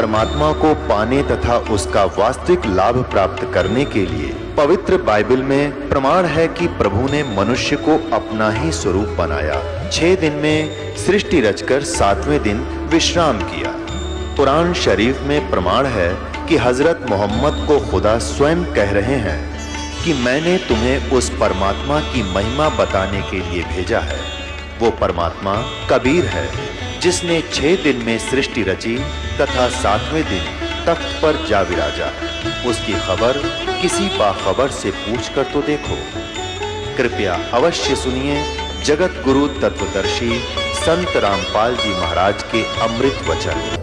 परमात्मा को पाने तथा उसका वास्तविक लाभ प्राप्त करने के लिए पवित्र बाइबल में प्रमाण है कि प्रभु ने मनुष्य को अपना ही स्वरूप बनाया। 6 दिन में सृष्टि रचकर 7वें दिन विश्राम किया। कुरान शरीफ में प्रमाण है कि हजरत मोहम्मद को खुदा स्वयं कह रहे हैं कि मैंने तुम्हें उस परमात्मा की महिमा बताने के लिए भेजा है। वो परमात्मा कबीर है जिसने 6 दिन में सृष्टि रची तथा 7वें दिन तख्त पर जा विराजा। उसकी खबर किसी बाखबर से पूछकर तो देखो। कृपया अवश्य सुनिए जगत गुरु तत्वदर्शी संत रामपाल जी महाराज के अमृत वचन।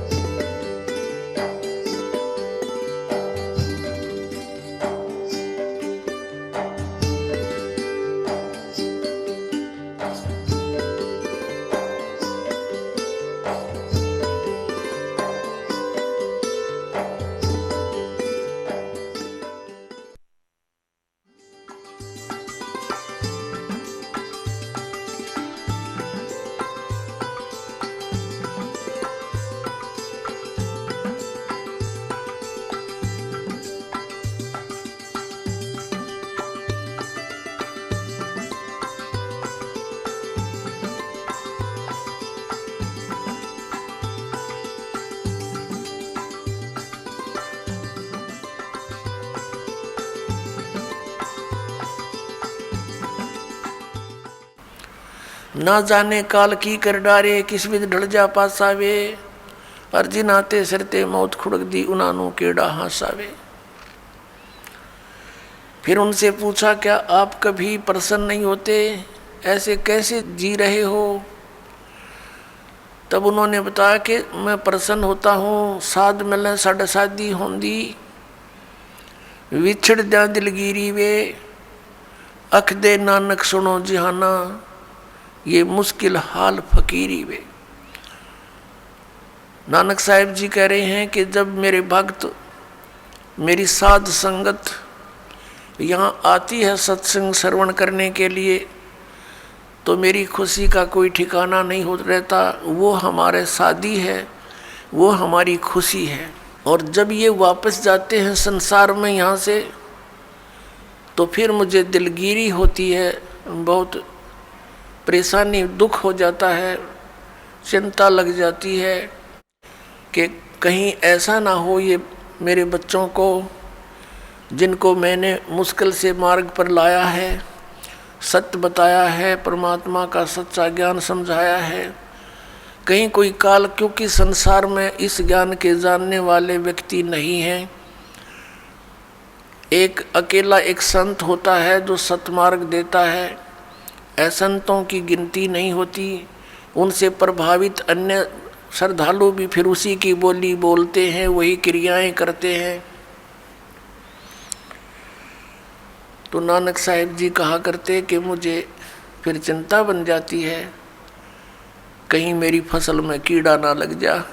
ना जाने काल की कर डारे किस विध ढल जा पासावे, अर्जी नाते सरते मौत खुड़क दी उनानू केड़ा हासावे। फिर उनसे पूछा क्या आप कभी प्रसन्न नहीं होते, ऐसे कैसे जी रहे हो। तब उन्होंने बताया कि मैं प्रसन्न होता हूँ साध मिले साढ़े शादी होंदी, विछड़ जा दिलगिरी वे, अख दे नानक सुनो जिहाना, ये मुश्किल हाल फकीरी वे। नानक साहिब जी कह रहे हैं कि जब मेरे भक्त मेरी साध संगत यहाँ आती है सत्संग श्रवण करने के लिए, तो मेरी खुशी का कोई ठिकाना नहीं हो रहता। वो हमारे साथी है, वो हमारी खुशी है। और जब ये वापस जाते हैं संसार में यहाँ से, तो फिर मुझे दिलगिरी होती है, बहुत परेशानी दुख हो जाता है, चिंता लग जाती है कि कहीं ऐसा ना हो ये मेरे बच्चों को जिनको मैंने मुश्किल से मार्ग पर लाया है, सत्य बताया है, परमात्मा का सच्चा ज्ञान समझाया है, कहीं कोई काल, क्योंकि संसार में इस ज्ञान के जानने वाले व्यक्ति नहीं हैं। एक अकेला एक संत होता है जो सतमार्ग देता है, असंतों की गिनती नहीं होती। उनसे प्रभावित अन्य श्रद्धालु भी फिर उसी की बोली बोलते हैं, वही क्रियाएं करते हैं। तो नानक साहिब जी कहा करते कि मुझे फिर चिंता बन जाती है कहीं मेरी फसल में कीड़ा ना लग जा,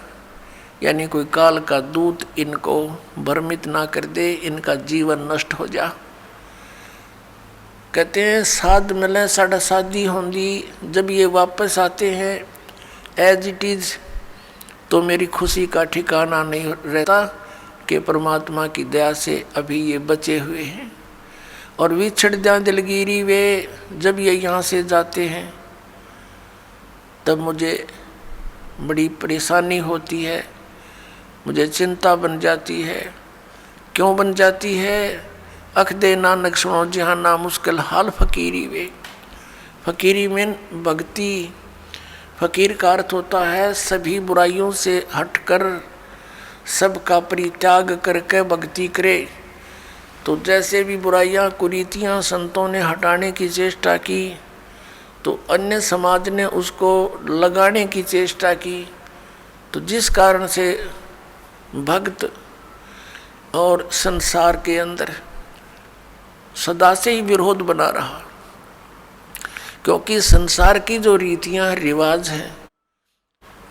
यानी कोई काल का दूत इनको भ्रमित ना कर दे, इनका जीवन नष्ट हो जा। कहते हैं साध मिले साढ़ा शादी होंदी, जब ये वापस आते हैं एज इट इज़, तो मेरी खुशी का ठिकाना नहीं रहता कि परमात्मा की दया से अभी ये बचे हुए हैं। और विछड़ जा दिलगिरी वे, जब ये यहाँ से जाते हैं तब मुझे बड़ी परेशानी होती है, मुझे चिंता बन जाती है। क्यों बन जाती है? अख दे नानक सुनो जिहाना, मुश्किल हाल फकीरी वे। फकीरी में भक्ति, फकीर का अर्थ होता है सभी बुराइयों से हटकर सबका परित्याग करके भक्ति करे। तो जैसे भी बुराइयां कुरीतियां संतों ने हटाने की चेष्टा की, तो अन्य समाज ने उसको लगाने की चेष्टा की। तो जिस कारण से भक्त और संसार के अंदर सदा से ही विरोध बना रहा, क्योंकि संसार की जो रीतियां रिवाज हैं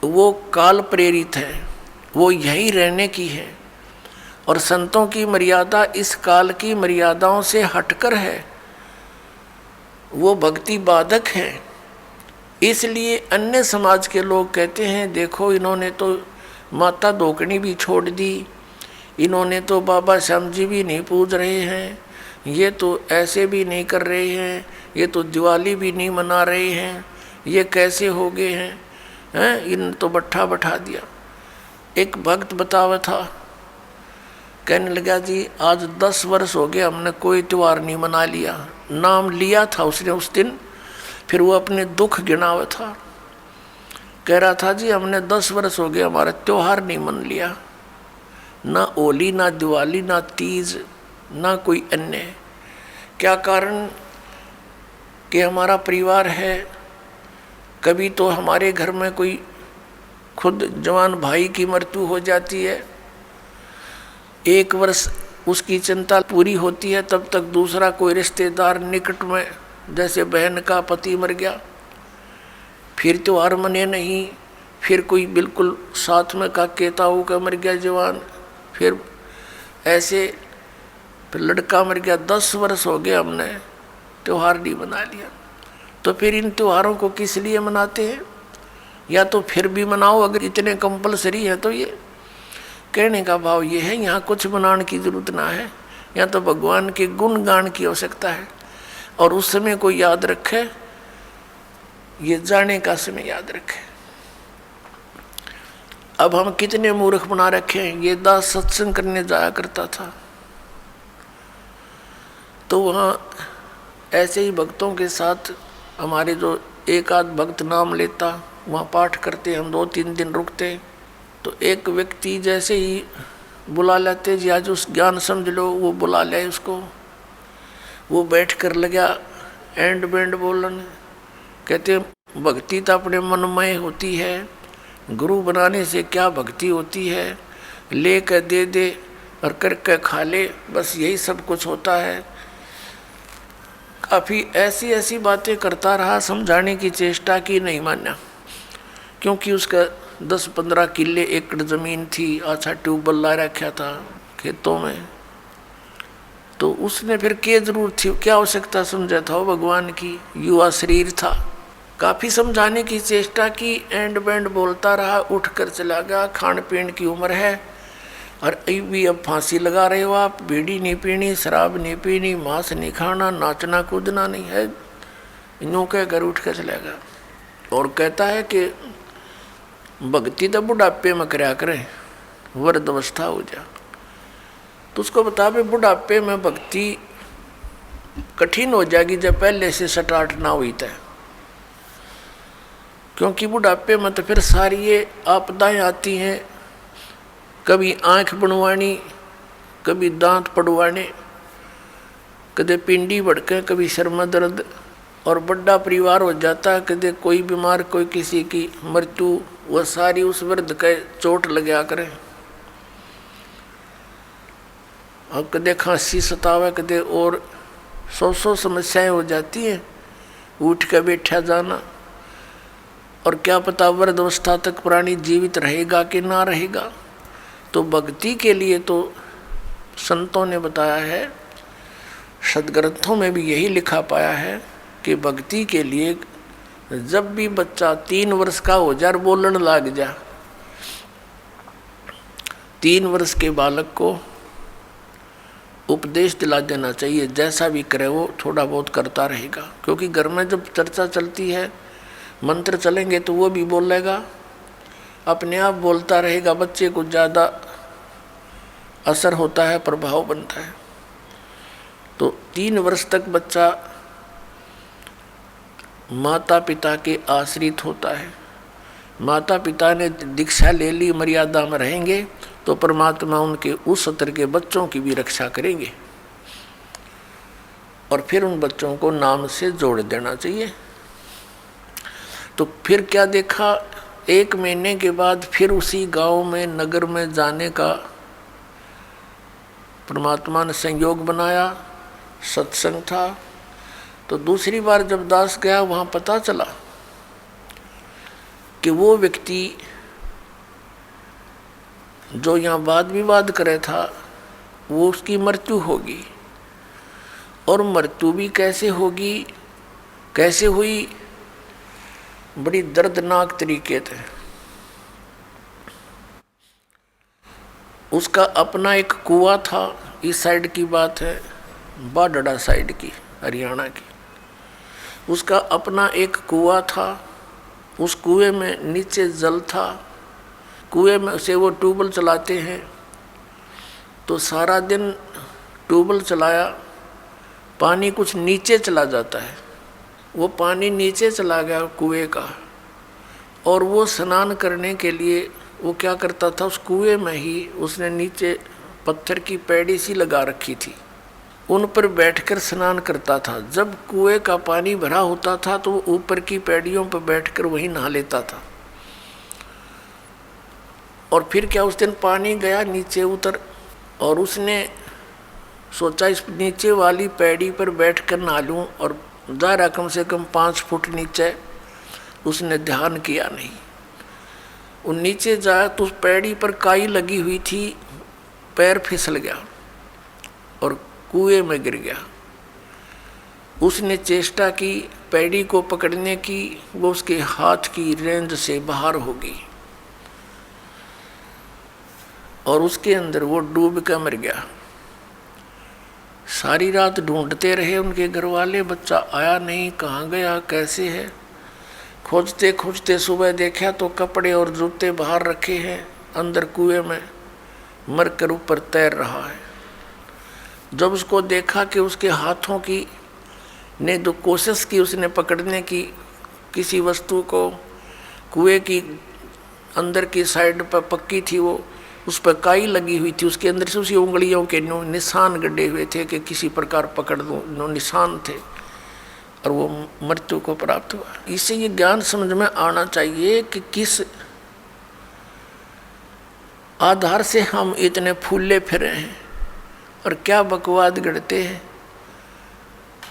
वो काल प्रेरित है, वो यही रहने की है। और संतों की मर्यादा इस काल की मर्यादाओं से हटकर है, वो भक्ति बाधक है। इसलिए अन्य समाज के लोग कहते हैं देखो इन्होंने तो माता धोकनी भी छोड़ दी। इन्होंने तो बाबा श्याम जी भी नहीं पूज रहे हैं, ये तो ऐसे भी नहीं कर रहे हैं, ये तो दिवाली भी नहीं मना रहे हैं, ये कैसे हो गए हैं? इन तो बट्ठा बैठा दिया। एक भक्त बतावा था, कहने लगा जी आज 10 वर्ष हो गए हमने कोई त्यौहार नहीं मना लिया। नाम लिया था उसने उस दिन, फिर वो अपने दुख गिनावा था। कह रहा था जी हमने 10 वर्ष हो गए हमारा त्यौहार नहीं मन लिया, ना होली ना दिवाली ना तीज ना कोई अन्य। क्या कारण? कि हमारा परिवार है, कभी तो हमारे घर में कोई खुद जवान भाई की मृत्यु हो जाती है, 1 वर्ष उसकी चिंता पूरी होती है, तब तक दूसरा कोई रिश्तेदार निकट में, जैसे बहन का पति मर गया, फिर त्योहार मने नहीं, फिर कोई बिल्कुल साथ में का केताऊ का मर गया जवान, फिर ऐसे फिर लड़का मर गया। 10 वर्ष हो गए हमने त्योहार नहीं मना लिया। तो फिर इन त्योहारों को किस लिए मनाते हैं? या तो फिर भी मनाओ अगर इतने कंपलसरी है तो। ये कहने का भाव ये है, यहाँ कुछ मनाने की जरूरत ना है, यहाँ तो भगवान के गुण गान की आवश्यकता है। और उस समय को याद रखे, ये जाने का समय याद रखे। अब हम कितने मूर्ख बना रखे हैं। ये दास सत्संग करने जाया करता था, तो वहाँ ऐसे ही भक्तों के साथ हमारे जो एक आध भक्त नाम लेता, वहाँ पाठ करते, हम 2-3 दिन रुकते, तो एक व्यक्ति जैसे ही बुला लेते जी आज उस ज्ञान समझ लो, वो बुला ले उसको, वो बैठ कर लगा एंड बैंड बोलन। कहते भक्ति तो अपने मनमय होती है, गुरु बनाने से क्या भक्ति होती है, ले कर दे दे और करके खा ले, बस यही सब कुछ होता है। काफ़ी ऐसी ऐसी बातें करता रहा, समझाने की चेष्टा की, नहीं माना। क्योंकि उसका 10-15 किले एकड़ ज़मीन थी, अच्छा ट्यूबवेल ला रखा था खेतों में, तो उसने फिर क्या जरूरत थी, क्या आवश्यकता समझा था वो भगवान की। युवा शरीर था, काफ़ी समझाने की चेष्टा की, एंड बैंड बोलता रहा, उठ कर चला गया। खान पीन की उम्र है और भी अब फांसी लगा रहे हो आप, बीड़ी नहीं पीनी, शराब नहीं पीनी, मांस नहीं खाना, नाचना कूदना नहीं है, यूँ कह कर उठ कर चला गया। और कहता है कि भक्ति तो बुढ़ापे में करया करें, वृद्ध अवस्था हो जा। तो उसको बता भी बुढ़ापे में भक्ति कठिन हो जाएगी जब पहले से स्टार्ट ना हुई था। क्योंकि बुढ़ापे में तो फिर सारी ये आपदाएं आती हैं, कभी आँख बनवानी, कभी दांत पड़वाने, कदे पिंडी भड़के, कभी सिर में दर्द, और बड़ा परिवार हो जाता है, कदे कोई बीमार, कोई किसी की मृत्यु, वह सारी उस वृद्ध के चोट लगा करें। और कदे खांसी सतावे, कदे और 100 समस्याएं हो जाती हैं, उठ के बैठा जाना। और क्या पता वृद्ध अवस्था तक प्राणी जीवित रहेगा कि ना रहेगा। तो भक्ति के लिए तो संतों ने बताया है, सदग्रंथों में भी यही लिखा पाया है कि भक्ति के लिए जब भी बच्चा 3 वर्ष का हो जा, बोलने लग जा, 3 वर्ष के बालक को उपदेश दिला देना चाहिए। जैसा भी करे वो थोड़ा बहुत करता रहेगा, क्योंकि घर में जब चर्चा चलती है, मंत्र चलेंगे तो वो भी बोलेगा, अपने आप बोलता रहेगा, बच्चे को ज़्यादा असर होता है, प्रभाव बनता है। तो 3 वर्ष तक बच्चा माता पिता के आश्रित होता है। माता पिता ने दीक्षा ले ली, मर्यादा में रहेंगे तो परमात्मा उनके उस स्तर के बच्चों की भी रक्षा करेंगे। और फिर उन बच्चों को नाम से जोड़ देना चाहिए। तो फिर क्या देखा, 1 महीने के बाद फिर उसी गांव में, नगर में जाने का परमात्मा ने संयोग बनाया, सत्संग था। तो दूसरी बार जब दास गया, वहाँ पता चला कि वो व्यक्ति जो यहाँ वाद विवाद करे था, वो उसकी मृत्यु होगी। और मृत्यु भी कैसे होगी, कैसे हुई, बड़ी दर्दनाक तरीके थे। उसका अपना एक कुआं था। इस साइड की बात है, बाडड़ा साइड की, हरियाणा की। उसका अपना एक कुआं था। उस कुएं में नीचे जल था। कुएं में से वो ट्यूबवेल चलाते हैं, तो सारा दिन ट्यूबवेल चलाया, पानी कुछ नीचे चला जाता है। वो पानी नीचे चला गया कुएं का, और वो स्नान करने के लिए वो क्या करता था, उस कुएं में ही उसने नीचे पत्थर की पैड़ी सी लगा रखी थी, उन पर बैठकर स्नान करता था। जब कुएं का पानी भरा होता था तो वो ऊपर की पैड़ियों पर बैठकर वहीं नहा लेता था। और फिर क्या, उस दिन पानी गया, नीचे उतर, और उसने सोचा इस नीचे वाली पैड़ी पर बैठकर नहा लूँ, और दायरा कम से कम 5 फुट नीचे। उसने ध्यान किया नहीं। वो नीचे जाया तो उस पैड़ी पर काई लगी हुई थी, पैर फिसल गया और कुएं में गिर गया। उसने चेष्टा की पैड़ी को पकड़ने की, वो उसके हाथ की रेंज से बाहर हो गई और उसके अंदर वो डूब कर मर गया। सारी रात ढूंढते रहे उनके घर वाले, बच्चा आया नहीं, कहाँ गया, कैसे है। खोजते खोजते सुबह देखा तो कपड़े और जूते बाहर रखे हैं, अंदर कुएं में मरकर ऊपर तैर रहा है। जब उसको देखा कि उसके हाथों की ने जो कोशिश की उसने पकड़ने की किसी वस्तु को, कुएं की अंदर की साइड पर पक्की थी, वो उस पर काई लगी हुई थी, उसके अंदर से उसी उंगलियों के निशान गड्ढे हुए थे कि किसी प्रकार पकड़ दो, निशान थे, और वो मृत्यु को प्राप्त हुआ। इससे ये ज्ञान समझ में आना चाहिए कि किस आधार से हम इतने फूले फिरे हैं और क्या बकवाद गढ़ते हैं।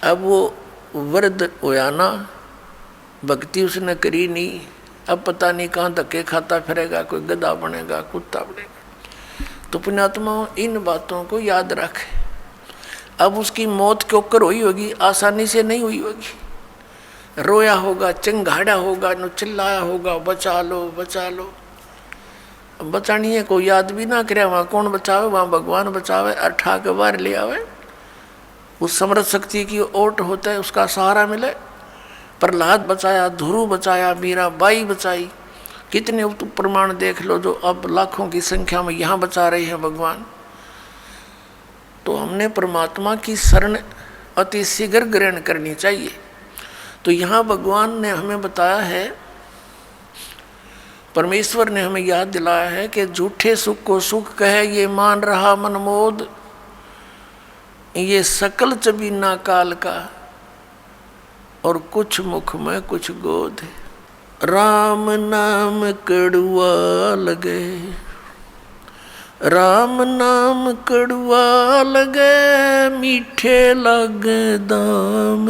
अब वो वृद्ध होया ना, भक्ति उसने करी नहीं, अब पता नहीं कहाँ धक्के खाता फिरेगा, कोई गधा बनेगा, कुत्ता बनेगा। तो पुण्यात्मा इन बातों को याद रखे। अब उसकी मौत क्यों कर हुई होगी, आसानी से नहीं हुई होगी। रोया होगा, चिंगाड़ा होगा, नो चिल्लाया होगा, बचा लो बचा लो। बचानी है कोई याद भी ना करे, वहाँ कौन बचावे, वहाँ भगवान बचावे, अठा के बाहर ले आवे। उस समर्थ शक्ति की ओट होता है, उसका सहारा मिले। प्रहलाद बचाया, ध्रुव बचाया, मीराबाई बचाई, कितने प्रमाण देख लो जो अब लाखों की संख्या में यहाँ बचा रहे हैं भगवान। तो हमने परमात्मा की शरण अति शीघ्र ग्रहण करनी चाहिए। तो यहाँ भगवान ने हमें बताया है, परमेश्वर ने हमें याद दिलाया है कि झूठे सुख को सुख कहे ये मान रहा मनमोद, ये सकल चबीना काल का, और कुछ मुख में कुछ गोद। राम नाम कड़ुआ लगे, राम नाम कड़ुआ लगे, मीठे लगे दाम,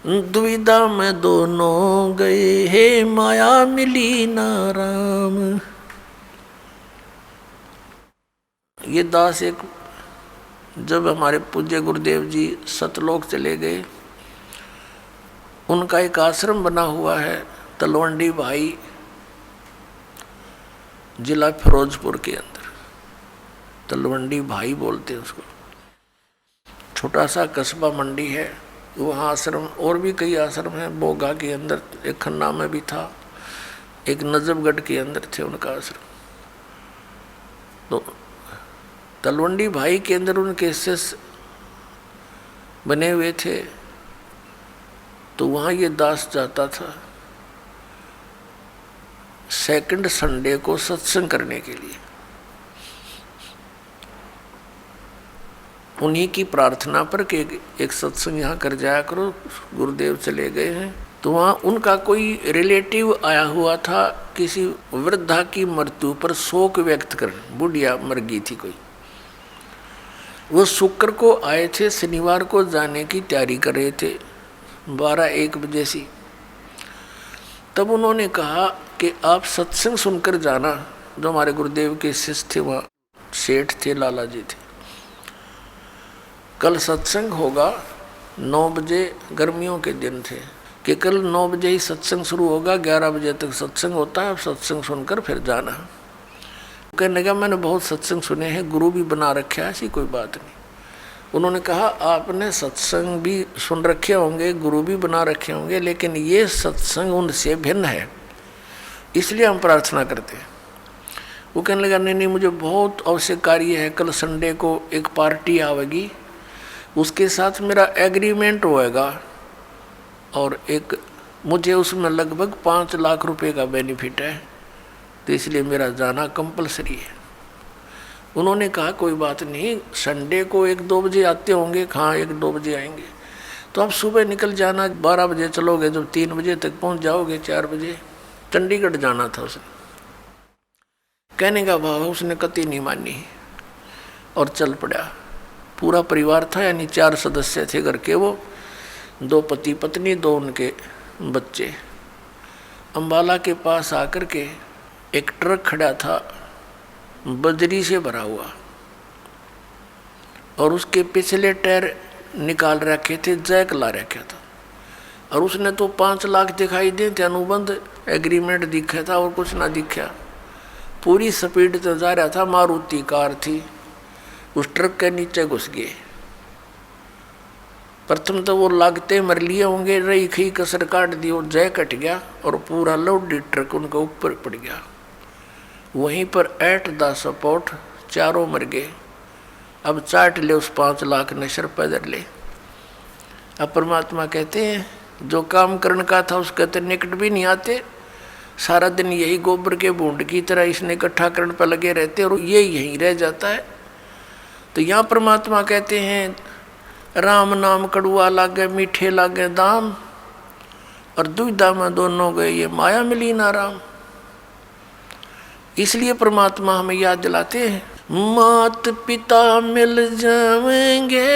दुविधा में दोनों गए, हे माया मिली ना राम। ये दास एक, जब हमारे पूज्य गुरुदेव जी सतलोक चले गए, उनका एक आश्रम बना हुआ है तलवंडी भाई, जिला फिरोजपुर के अंदर। तलवंडी भाई बोलते हैं उसको। छोटा सा कस्बा मंडी है, वहाँ आश्रम, और भी कई आश्रम हैं। बोगा के अंदर एक, खन्ना में भी था, एक नजफगढ़ के अंदर थे उनका आश्रम। तो तलवंडी भाई के अंदर उनके शिष्य बने हुए थे। तो वहाँ ये दास जाता था सेकंड संडे को सत्संग करने के लिए। उन्हीं की प्रार्थना पर कि एक सत्संग यहाँ कर जाया करो, गुरुदेव चले गए हैं। तो वहाँ उनका कोई रिलेटिव आया हुआ था, किसी वृद्धा की मृत्यु पर शोक व्यक्त कर, बुढ़िया मर गई थी कोई। वो शुक्र को आए थे, शनिवार को जाने की तैयारी कर रहे थे 12-1 बजे से। तब उन्होंने कहा कि आप सत्संग सुनकर जाना। जो हमारे गुरुदेव के शिष्य थे, वहाँ सेठ थे, लाला जी थे। कल सत्संग होगा 9 बजे, गर्मियों के दिन थे कि कल 9 बजे ही सत्संग शुरू होगा, 11 बजे तक सत्संग होता है, आप सत्संग सुनकर फिर जाना। कहने लगा मैंने बहुत सत्संग सुने हैं, गुरु भी बना रखे है, ऐसी कोई बात नहीं। उन्होंने कहा आपने सत्संग भी सुन रखे होंगे, गुरु भी बना रखे होंगे, लेकिन ये सत्संग उनसे भिन्न है, इसलिए हम प्रार्थना करते हैं। वो कहने लगा नहीं, मुझे बहुत आवश्यक कार्य है, कल संडे को एक पार्टी आवेगी, उसके साथ मेरा एग्रीमेंट होएगा और एक मुझे उसमें लगभग 5 लाख रुपए का बेनिफिट है, तो इसलिए मेरा जाना कंपलसरी है। उन्होंने कहा कोई बात नहीं, संडे को 1-2 बजे आते होंगे। हाँ 1-2 बजे आएंगे, तो आप सुबह निकल जाना, 12 बजे चलोगे तो 3 बजे तक पहुंच जाओगे, 4 बजे। चंडीगढ़ जाना था उसने। कहने का भाव उसने कतई नहीं मानी और चल पड़ा। पूरा परिवार था, यानी 4 सदस्य थे घर के, वो 2 पति पत्नी, 2 उनके बच्चे। अम्बाला के पास आकर के एक ट्रक खड़ा था बजरी से भरा हुआ, और उसके पिछले टायर निकाल रखे थे, जैक ला रखा था, और उसने तो 5 लाख दिखाई दे थे, अनुबंध एग्रीमेंट दिखा था और कुछ ना दिखा। पूरी स्पीड से जा रहा था, मारुति कार थी, उस ट्रक के नीचे घुस गए। प्रथम तो वो लागते मर लिए होंगे, रही खी कसर काट दी और जय कट गया और पूरा लोडेड ट्रक उनके ऊपर पड़ गया। वहीं पर एट द सपोर्ट 4 मर गए। अब चाट ले उस 5 लाख ने सर पैदल ले। अब परमात्मा कहते हैं जो काम करने का था उसके तो निकट भी नहीं आते, सारा दिन यही गोबर के बूंद की तरह इसने इकट्ठा करने पर लगे रहते और ये यहीं रह जाता है। तो यहाँ परमात्मा कहते हैं राम नाम कड़ुआ लागे मीठे लागे दाम, और दुविधा में दोनों गए ये माया मिली ना राम। इसलिए परमात्मा हमें याद दिलाते हैं मात पिता मिल जाएंगे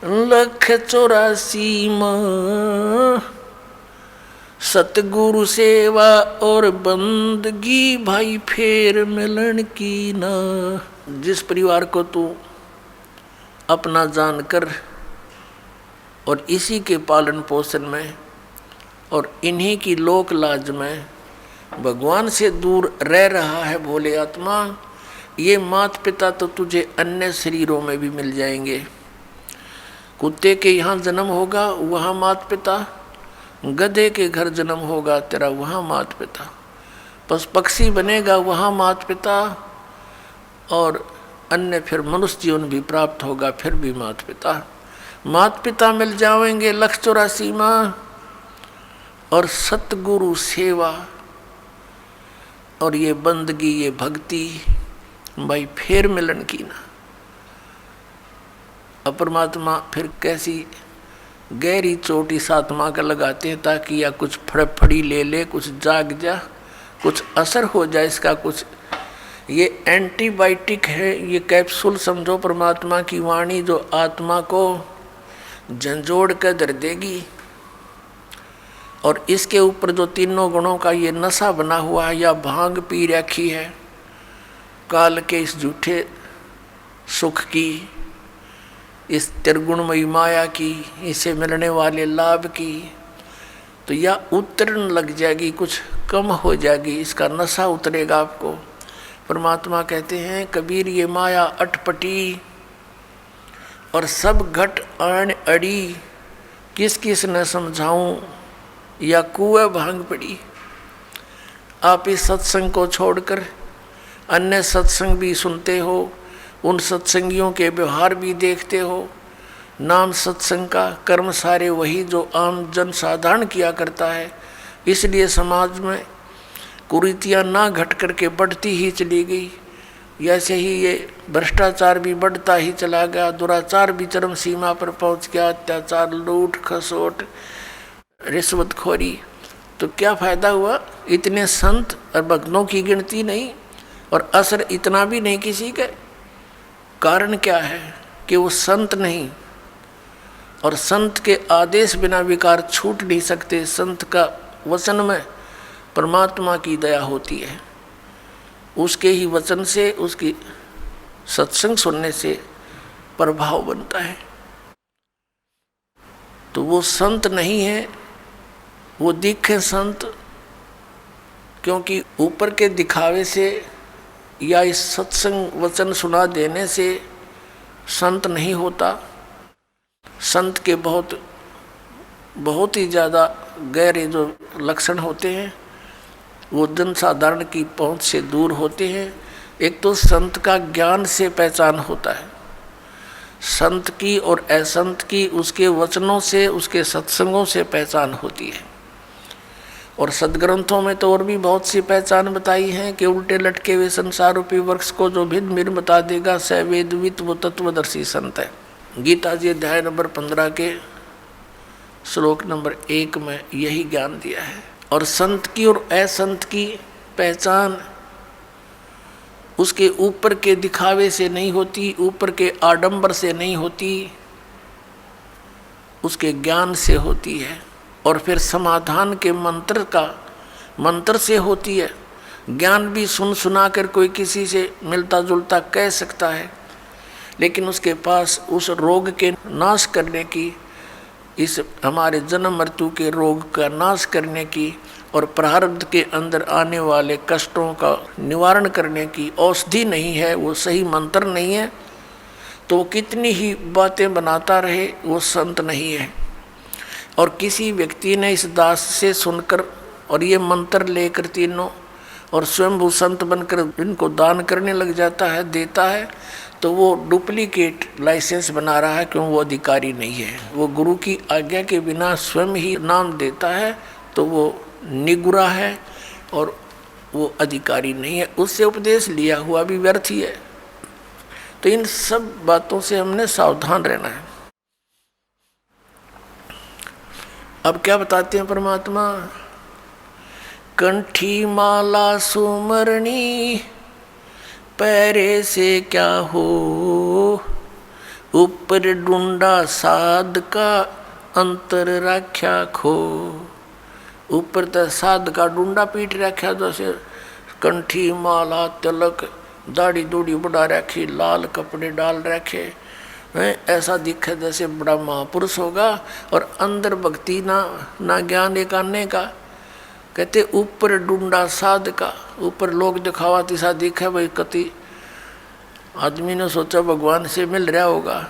184 माँ, सतगुरु सेवा और बंदगी भाई फेर मिलन की ना। जिस परिवार को तू अपना जानकर और इसी के पालन पोषण में और इन्हीं की लोक लाज में भगवान से दूर रह रहा है भोले आत्मा, ये माता पिता तो तुझे अन्य शरीरों में भी मिल जाएंगे। कुत्ते के यहाँ जन्म होगा वहाँ माता पिता, गधे के घर जन्म होगा तेरा वहाँ माता पिता, पशु पक्षी बनेगा वहाँ माता पिता, और अन्य फिर मनुष्य जीवन भी प्राप्त होगा फिर भी माता पिता। माता पिता मिल जाएंगे 184 माँ, और सतगुरु सेवा और ये बंदगी ये भक्ति भाई फेर मिलन की ना। अब परमात्मा फिर कैसी गहरी चोट इस आत्मा का लगाते हैं ताकि या कुछ फड़फड़ी ले ले, कुछ जाग जा, कुछ असर हो जाए इसका कुछ। ये एंटीबायोटिक है, ये कैप्सूल समझो परमात्मा की वाणी जो आत्मा को झंझोड़ कर धर देगी। और इसके ऊपर जो तीनों गुणों का ये नशा बना हुआ है या भांग पी रखी है काल के इस झूठे सुख की, इस त्रिगुणमयी माया की, इसे मिलने वाले लाभ की, तो या उतरने लग जाएगी, कुछ कम हो जाएगी, इसका नशा उतरेगा आपको। परमात्मा कहते हैं कबीर ये माया अटपटी और सब घट आन अड़ी, किस किस न समझाऊं या कुएं भांग पड़ी। आप इस सत्संग को छोड़कर अन्य सत्संग भी सुनते हो, उन सत्संगियों के व्यवहार भी देखते हो। नाम सत्संग का कर्म सारे वही जो आम जन साधारण किया करता है, इसलिए समाज में कुरीतियाँ ना घट करके बढ़ती ही चली गई। ऐसे ही ये भ्रष्टाचार भी बढ़ता ही चला गया, दुराचार भी चरम सीमा पर पहुंच गया, अत्याचार, लूट खसोट, रिश्वतखोरी। तो क्या फायदा हुआ? इतने संत और भक्तों की गिनती नहीं और असर इतना भी नहीं किसी का। कारण क्या है कि वो संत नहीं, और संत के आदेश बिना विकार छूट नहीं सकते। संत का वचन में परमात्मा की दया होती है, उसके ही वचन से, उसकी सत्संग सुनने से प्रभाव बनता है। तो वो संत नहीं है, वो दिखे संत, क्योंकि ऊपर के दिखावे से या इस सत्संग वचन सुना देने से संत नहीं होता। संत के बहुत ही ज़्यादा गहरे जो लक्षण होते हैं वो जनसाधारण की पहुंच से दूर होते हैं। एक तो संत का ज्ञान से पहचान होता है, संत की और असंत की उसके वचनों से, उसके सत्संगों से पहचान होती है। और सदग्रंथों में तो और भी बहुत सी पहचान बताई हैं कि उल्टे लटके हुए संसार रूपी वृक्ष को जो भिन्न भिन्न बता देगा स वेदवित वो तत्वदर्शी संत है। गीता जी अध्याय नंबर 15 के श्लोक नंबर 1 में यही ज्ञान दिया है। और संत की और असंत की पहचान उसके ऊपर के दिखावे से नहीं होती, ऊपर के आडंबर से नहीं होती, उसके ज्ञान से होती है। और फिर समाधान के मंत्र से होती है। ज्ञान भी सुना कर कोई किसी से मिलता जुलता कह सकता है, लेकिन उसके पास उस रोग के नाश करने की, इस हमारे जन्म मृत्यु के रोग का नाश करने की और प्रारब्ध के अंदर आने वाले कष्टों का निवारण करने की औषधि नहीं है, वो सही मंत्र नहीं है, तो कितनी ही बातें बनाता रहे वो संत नहीं है। और किसी व्यक्ति ने इस दास से सुनकर और ये मंत्र लेकर तीनों और स्वयं संत बनकर इनको दान करने लग जाता है, देता है, तो वो डुप्लीकेट लाइसेंस बना रहा है, क्यों वो अधिकारी नहीं है। वो गुरु की आज्ञा के बिना स्वयं ही नाम देता है तो वो निगुरा है और वो अधिकारी नहीं है, उससे उपदेश लिया हुआ भी व्यर्थ ही है। तो इन सब बातों से हमने सावधान रहना है। अब क्या बताते हैं परमात्मा? कंठी माला सुमरणी पैरे से क्या हो, ऊपर डूंडा साध का अंतर राख्या खो। ऊपर तो साध का डूंडा पीट रखा, जैसे कंठी माला तिलक दाढ़ी दूढ़ी बढ़ा रखी, लाल कपड़े डाल रखे, ऐसा दिखे जैसे बड़ा महापुरुष होगा, और अंदर भक्ति ना ज्ञान एक आने का। कहते ऊपर डूंडा साध का, ऊपर लोग दिखावा तिसा दिखे, भाई कति आदमी ने सोचा भगवान से मिल रहा होगा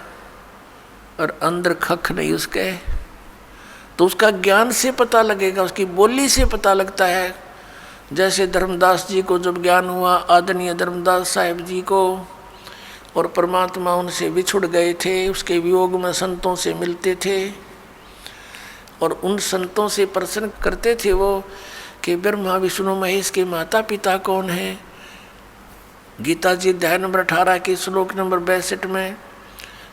और अंदर खख नहीं उसके, तो उसका ज्ञान से पता लगेगा, उसकी बोली से पता लगता है। जैसे धर्मदास जी को जब ज्ञान हुआ, आदरणीय धर्मदास साहिब जी को, और परमात्मा उनसे बिछुड़ गए थे, उसके वियोग में संतों से मिलते थे और उन संतों से प्रश्न करते थे वो कि ब्रह्मा विष्णु महेश के माता पिता कौन हैं। गीता जी अध्याय नंबर 18 के श्लोक नंबर 62 में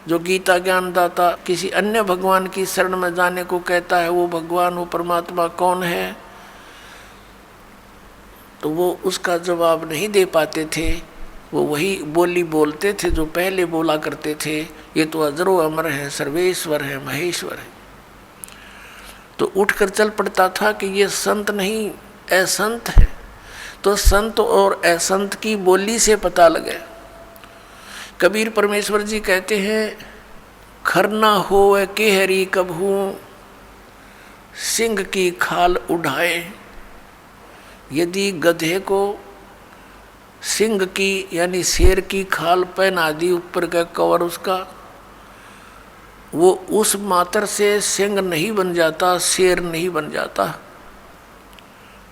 जो गीता ज्ञानदाता किसी अन्य भगवान की शरण में जाने को कहता है, वो भगवान, वो परमात्मा कौन है, तो वो उसका जवाब नहीं दे पाते थे। वो वही बोली बोलते थे जो पहले बोला करते थे, ये तो अजरो अमर है, सर्वेश्वर है, महेश्वर है। तो उठकर चल पड़ता था कि ये संत नहीं असंत है। तो संत और असंत की बोली से पता लगे। कबीर परमेश्वर जी कहते हैं, खरना होवे केहरी कबहू सिंह की खाल उठाए। यदि गधे को सिंह की यानी शेर की खाल पहना दी, ऊपर का कवर उसका, वो उस मात्र से सिंह नहीं बन जाता, शेर नहीं बन जाता,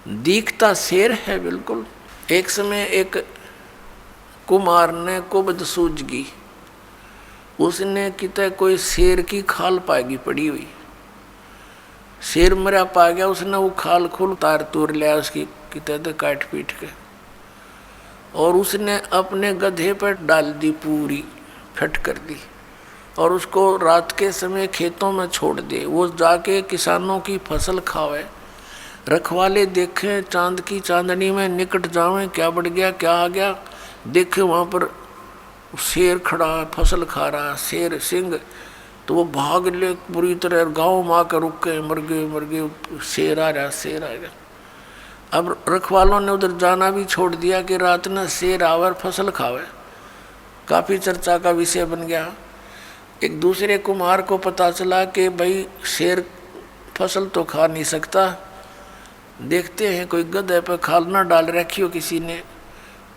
दिखता शेर है बिल्कुल। एक समय एक कुमार ने कुबद सूझगी, उसने कितने कोई शेर की खाल पाएगी पड़ी हुई, शेर मरा पा गया, उसने वो खाल खुल तार तोड़ लिया उसकी कितने काट पीट के, और उसने अपने गधे पर डाल दी, पूरी फट कर दी, और उसको रात के समय खेतों में छोड़ दे, वो जाके किसानों की फसल खावे। रखवाले देखें चांद की चांदनी में निकट जावें, क्या बढ़ गया क्या आ गया, देखे वहाँ पर शेर खड़ा फसल खा रहा, शेर सिंह, तो वो भाग ले बुरी तरह, गाँव में आकर रुक गए, मर गए, शेर आ रहा, शेर आ गया। अब रखवालों ने उधर जाना भी छोड़ दिया कि रात में शेर आवे और फसल खावे, काफ़ी चर्चा का विषय बन गया। एक दूसरे कुम्हार को पता चला कि भाई शेर फसल तो खा नहीं सकता, देखते हैं कोई गधे पर खाल ना डाल रखी हो किसी ने,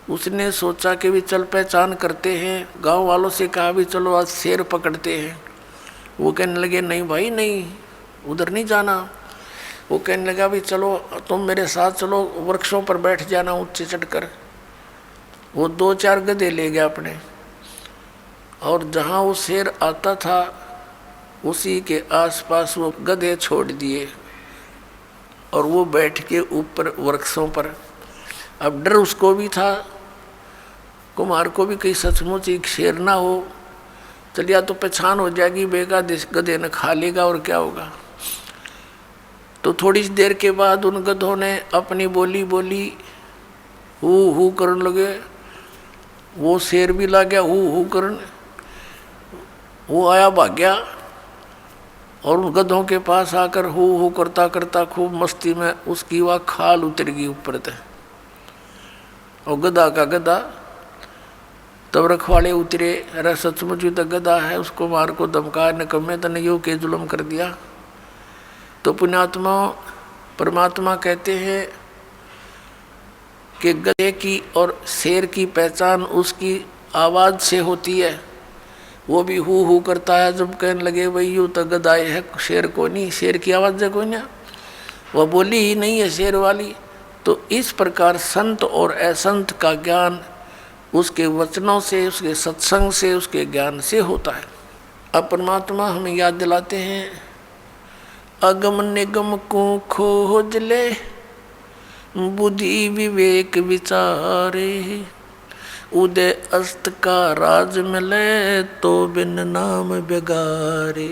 उसने सोचा कि भी चल पहचान करते हैं, गांव वालों से कहा भी चलो आज शेर पकड़ते हैं। वो कहने लगे नहीं भाई नहीं, उधर नहीं जाना। वो कहने लगा भी चलो तुम मेरे साथ चलो, वृक्षों पर बैठ जाना ऊंचे चढ़कर। वो 2-4 गधे ले गया अपने, और जहाँ वो शेर आता था उसी के आसपास वो गधे छोड़ दिए और वो बैठ के ऊपर वृक्षों पर। अब डर उसको भी था, कुमार को भी, कहीं सचमुच एक शेर ना हो, चलिया तो पहचान हो जाएगी, बेगा गधे ने खा लेगा और क्या होगा। तो थोड़ी देर के बाद उन गधों ने अपनी बोली बोली, हू करने लगे। वो शेर भी ला गया हू करने, वो आया भाग गया और उन गधों के पास आकर हू करता करता खूब मस्ती में उसकी वह खाल उतर गई ऊपर तक। और गधा का गधा, तब रखवाले उतरे, अरे सचमुच तो गधा है, उसको मार को धमका निकम्मे तने यो के जुल्म कर दिया। तो पुण्यात्मा परमात्मा कहते हैं कि गधे की और शेर की पहचान उसकी आवाज़ से होती है। वो भी हू करता है, जब कहने लगे भाई यूँ तो गधा है, शेर को नहीं, शेर की आवाज़ है कोई ना, वह बोली ही नहीं है शेर वाली। तो इस प्रकार संत और असंत का ज्ञान उसके वचनों से, उसके सत्संग से, उसके ज्ञान से होता है। अब परमात्मा हमें याद दिलाते हैं, अगम निगम को खोज ले, बुद्धि विवेक विचारे, उदय अस्त का राज मिले, तो बिन नाम बेगारे।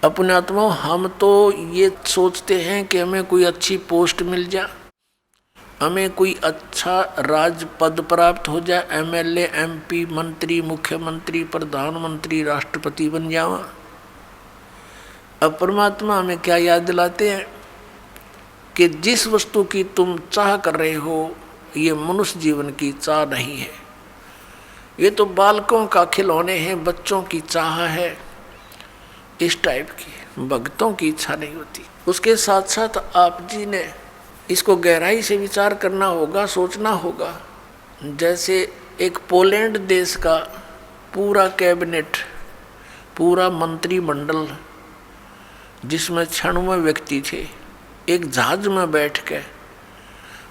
अपने आत्मा हम तो ये सोचते हैं कि हमें कोई अच्छी पोस्ट मिल जाए, हमें कोई अच्छा राज पद प्राप्त हो जाए, एमएलए, एमपी, मंत्री, मुख्यमंत्री, प्रधानमंत्री, राष्ट्रपति बन जावा। अब परमात्मा हमें क्या याद दिलाते हैं कि जिस वस्तु की तुम चाह कर रहे हो, ये मनुष्य जीवन की चाह नहीं है, ये तो बालकों का खिलौने हैं, बच्चों की चाह है, इस टाइप की, भक्तों की इच्छा नहीं होती। उसके साथ साथ आप जी ने इसको गहराई से विचार करना होगा, सोचना होगा। जैसे एक पोलैंड देश का पूरा कैबिनेट, पूरा मंत्रिमंडल, जिसमें 96 व्यक्ति थे, एक जहाज में बैठ के,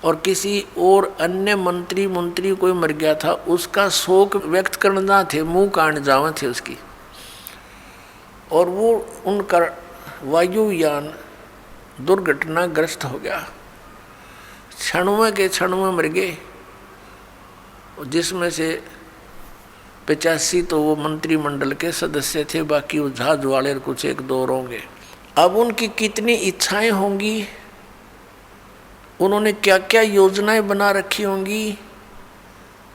और किसी और अन्य मंत्री कोई मर गया था, उसका शोक व्यक्त करना थे, मुंह काट जावा थे उसकी, और वो उनका वायुयान दुर्घटनाग्रस्त हो गया, 96 के 96 मर गए, जिसमें से 85 तो वो मंत्रिमंडल के सदस्य थे, बाकी वो जहाज वाले कुछ 1-2 होंगे। अब उनकी कितनी इच्छाएं होंगी, उन्होंने क्या क्या योजनाएं बना रखी होंगी।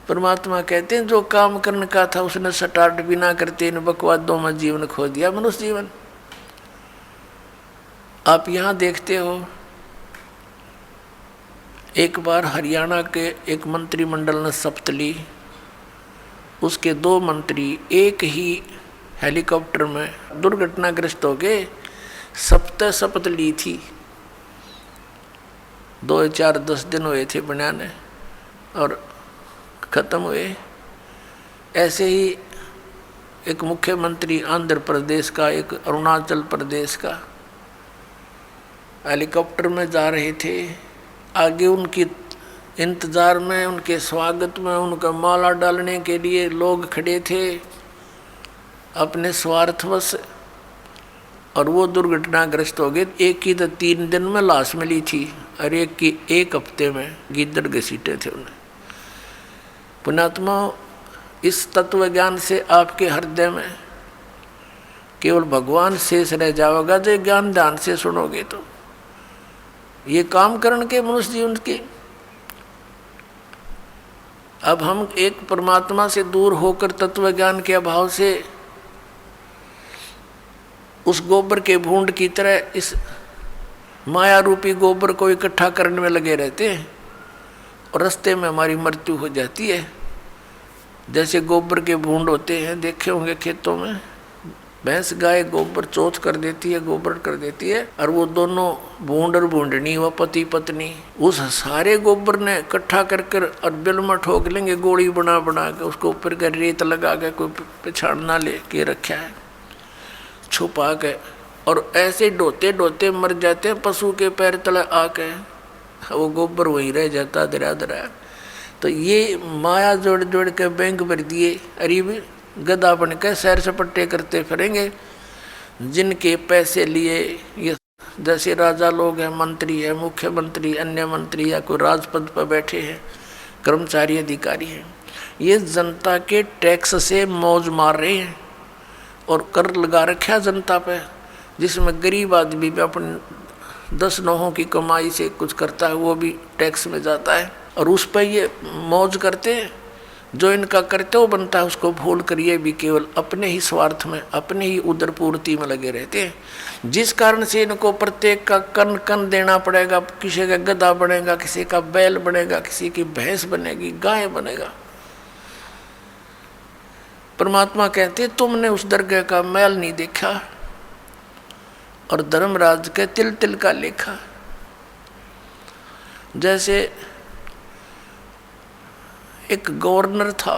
परमात्मा कहते हैं जो काम करने का था उसने स्टार्ट भी ना करते इन बकवादों में जीवन खो दिया, मनुष्य जीवन। आप यहाँ देखते हो, एक बार हरियाणा के एक मंत्रिमंडल ने शपथ ली, उसके 2 मंत्री एक ही हेलीकॉप्टर में दुर्घटनाग्रस्त हो गए। शपथ ली थी, 2-4-10 दिन हुए थे बनाने और ख़त्म हुए। ऐसे ही एक मुख्यमंत्री आंध्र प्रदेश का, एक अरुणाचल प्रदेश का, हेलीकॉप्टर में जा रहे थे। आगे उनकी इंतज़ार में, उनके स्वागत में, उनका माला डालने के लिए लोग खड़े थे अपने स्वार्थवश, और वो दुर्घटनाग्रस्त हो गए। एक की तो 3 दिन में लाश मिली थी और एक की 1 हफ्ते में गिद्दड़ घसीटे थे उन्हें। पुण्यात्मा, इस तत्व ज्ञान से आपके हृदय में केवल भगवान शेष रह जाओगा, जो ज्ञान ध्यान से सुनोगे तो। ये काम करने के मनुष्य जीवन के, अब हम एक परमात्मा से दूर होकर तत्व ज्ञान के अभाव से उस गोबर के भूंड की तरह इस माया रूपी गोबर को इकट्ठा करने में लगे रहते हैं, और रास्ते में हमारी मृत्यु हो जाती है। जैसे गोबर के भूंड होते हैं, देखे होंगे खेतों में, भैंस गाय गोबर चौथ कर देती है, गोबर कर देती है, और वो दोनों बूंद और बूंदनी व पति पत्नी उस सारे गोबर ने इकट्ठा कर और बिल में ठोक लेंगे, गोली बना बना के उसको ऊपर का रेत लगा के कोई पिछाड़ना ले के रखा है छुपा के, और ऐसे ढोते ढोते मर जाते हैं पशु के पैर तले आके, वो गोबर वहीं रह जाता दरा दरा। तो ये माया जोड़ जोड़ के बैंक भर दिए, अरे भी गधा बन के सैर सपट्टे करते फिरेंगे, जिनके पैसे लिए ये जैसे राजा लोग हैं, मंत्री है, मुख्यमंत्री, अन्य मंत्री या कोई राजपद पर बैठे हैं, कर्मचारी अधिकारी हैं, ये जनता के टैक्स से मौज मार रहे हैं और कर लगा रखा जनता पे, जिसमें गरीब आदमी भी अपने 10 नौहों की कमाई से कुछ करता है, वो भी टैक्स में जाता है और उस पर ये मौज करते हैं। जो इनका कर्तव्य बनता है उसको भूल कर ये भी केवल अपने ही स्वार्थ में, अपने ही उदर पूर्ति में लगे रहते हैं, जिस कारण से इनको प्रत्येक का कन कन देना पड़ेगा। किसी का गधा बनेगा, किसी का बैल बनेगा, किसी की भैंस बनेगी, गाय बनेगा। परमात्मा कहते तुमने उस दरगाह का मैल नहीं देखा और धर्मराज के तिल तिल का लेखा। जैसे एक गवर्नर था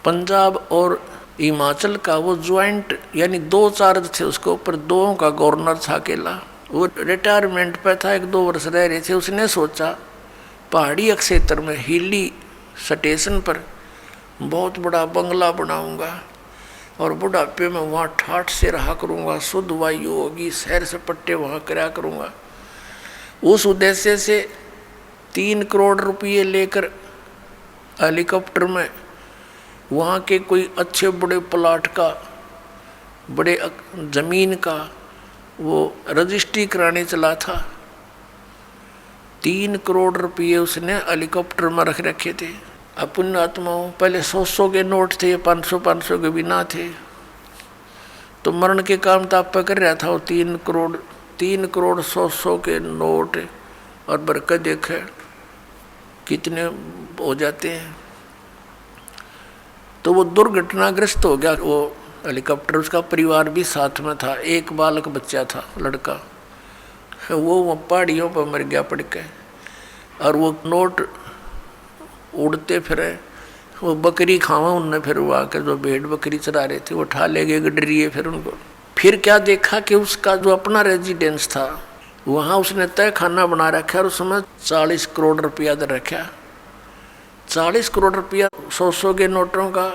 पंजाब और हिमाचल का, वो ज्वाइंट यानी 2 चार्ज थे उसके ऊपर, 2 का गवर्नर था अकेला। वो रिटायरमेंट पे था, 1-2 वर्ष रह रहे थे। उसने सोचा पहाड़ी क्षेत्र में हिली स्टेशन पर बहुत बड़ा बंगला बनाऊंगा और बुढ़ापे में वहाँ ठाठ से रहा करूँगा, शुद्ध वायु होगी, सैर सपट्टे वहाँ कराया करूँगा। उस उद्देश्य से 3 करोड़ रुपये लेकर हेलीकॉप्टर में वहाँ के कोई अच्छे बड़े प्लाट का, बड़े ज़मीन का वो रजिस्ट्री कराने चला था। 3 करोड़ रुपये उसने हेलीकॉप्टर में रख रखे थे। अपन आत्माओं पहले 100 के नोट थे, 500 के भी ना थे, तो मरण के काम तो आप कर रहा था। वो 3 करोड़ 100 के नोट और बरकत देखे कितने हो जाते हैं। तो वो दुर्घटनाग्रस्त हो गया वो हेलीकॉप्टर। उसका परिवार भी साथ में था, एक बालक बच्चा था, लड़का। वो पहाड़ियों पर मर गया पड़ के, और वो नोट उड़ते फिरे। वो बकरी खावा उनने, फिर वो आकर जो भेड़ बकरी चरा रहे थे वो उठा ले गए गडरिए। फिर उनको फिर क्या देखा कि उसका जो अपना रेजिडेंस था वहाँ उसने तय खाना बना रखा और उसमें 40 करोड़ रुपया दे रखा। 40 करोड़ रुपया 100 के नोटों का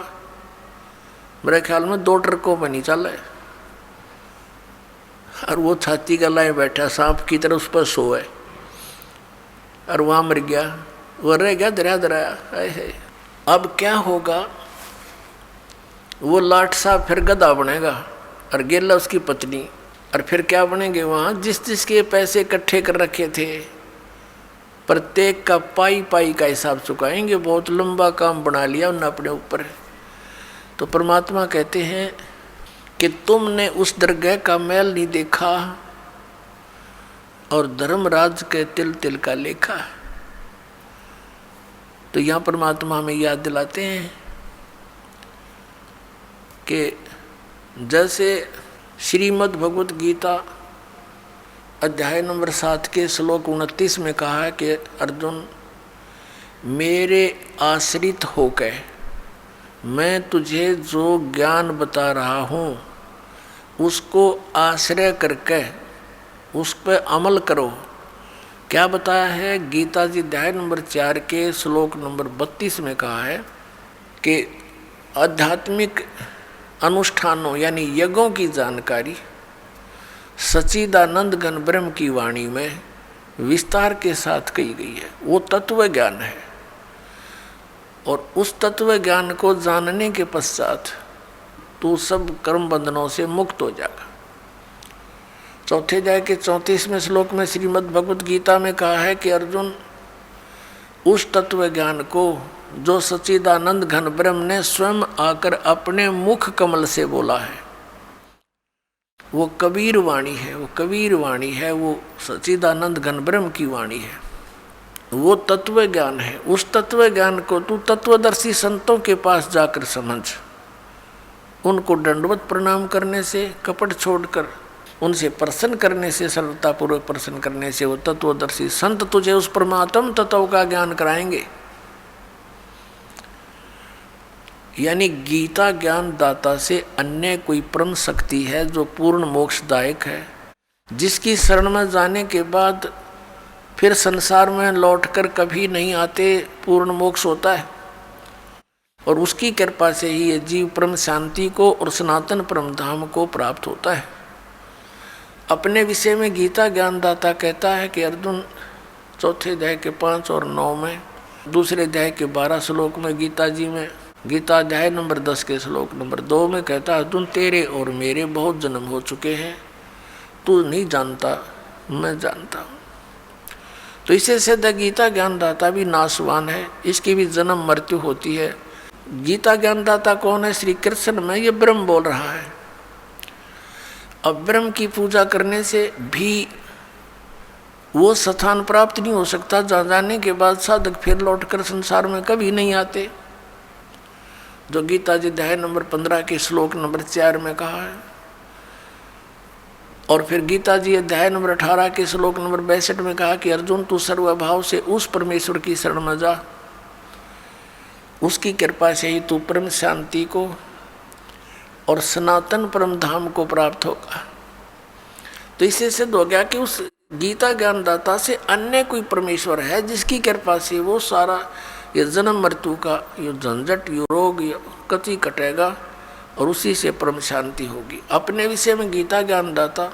मेरे ख्याल में 2 ट्रकों पर नहीं चला है। और वो छाती का लाए बैठा सांप की तरह उस पर सोए और वहाँ मर गया। वो रह गया दरिया दराया। है अब क्या होगा? वो लाट साहब फिर गधा बनेगा और गेला उसकी पत्नी, और फिर क्या बनेंगे वहाँ जिस जिसके पैसे इकट्ठे कर रखे थे प्रत्येक का पाई पाई का हिसाब चुकाएंगे। बहुत लंबा काम बना लिया उन्होंने अपने ऊपर। तो परमात्मा कहते हैं कि तुमने उस दरगाह का मैल नहीं देखा और धर्मराज के तिल तिल का लेखा। तो यहाँ परमात्मा हमें याद दिलाते हैं कि जैसे श्रीमद् भगवत गीता अध्याय नंबर 7 के श्लोक 29 में कहा है कि अर्जुन, मेरे आश्रित होकर मैं तुझे जो ज्ञान बता रहा हूँ उसको आश्रय करके उस पर अमल करो। क्या बताया है? गीता जी अध्याय नंबर 4 के श्लोक नंबर 32 में कहा है कि आध्यात्मिक अनुष्ठानों यानी यज्ञों की जानकारी सच्चिदानंद घन ब्रह्म की वाणी में विस्तार के साथ कही गई है। वो तत्व ज्ञान है और उस तत्व ज्ञान को जानने के पश्चात तू सब कर्म बंधनों से मुक्त हो जाएगा। चौथे अध्याय के 34वें श्लोक में श्रीमद् भगवत गीता में कहा है कि अर्जुन, उस तत्व ज्ञान को जो सच्चिदानंद घन ब्रह्म ने स्वयं आकर अपने मुख कमल से बोला है, वो कबीर वाणी है, वो कबीर वाणी है, वो सच्चिदानंद घन ब्रह्म की वाणी है, वो तत्व ज्ञान है। उस तत्व ज्ञान को तू तत्वदर्शी संतों के पास जाकर समझ, उनको दंडवत प्रणाम करने से, कपट छोड़कर उनसे प्रसन्न करने से, सरलतापूर्वक प्रसन्न करने से वो तत्वदर्शी संत तुझे उस परमात्म तत्व का ज्ञान कराएंगे। यानी गीता ज्ञान दाता से अन्य कोई परम शक्ति है जो पूर्ण मोक्षदायक है, जिसकी शरण में जाने के बाद फिर संसार में लौटकर कभी नहीं आते, पूर्ण मोक्ष होता है। और उसकी कृपा से ही ये जीव परम शांति को और सनातन परम धाम को प्राप्त होता है। अपने विषय में गीता ज्ञानदाता कहता है कि अर्जुन, चौथे अध्याय के 5 और 9 में, दूसरे अध्याय के 12 श्लोक में गीता जी में, गीता अध्याय नंबर 10 के श्लोक नंबर 2 में कहता है, अर्जुन तेरे और मेरे बहुत जन्म हो चुके हैं, तू नहीं जानता, मैं जानता हूँ। तो इसे सिद्ध गीता ज्ञानदाता भी नाशवान है, इसकी भी जन्म मृत्यु होती है। गीता ज्ञानदाता कौन है? श्री कृष्ण में ये ब्रह्म बोल रहा है। अब ब्रह्म की पूजा करने से भी वो स्थान प्राप्त नहीं हो सकता जहाँ जाने के बाद साधक फिर लौटकर संसार में कभी नहीं आते, जो गीता जी अध्याय नंबर 15 के श्लोक नंबर 4 में कहा है। और फिर गीता जी अध्याय नंबर 18 के श्लोक नंबर 62 में कहा कि अर्जुन तू सर्वभाव से उस परमेश्वर की शरण में जा, उसकी कृपा से ही तू परम शांति को और सनातन परम धाम को प्राप्त होगा। तो इससे सिद्ध हो गया कि उस गीता ज्ञानदाता से अन्य कोई परमेश्वर है जिसकी कृपा से वो सारा ये जन्म मृत्यु का ये झंझट, ये रोग, ये कति कटेगा और उसी से परम शांति होगी। अपने विषय में गीता ज्ञानदाता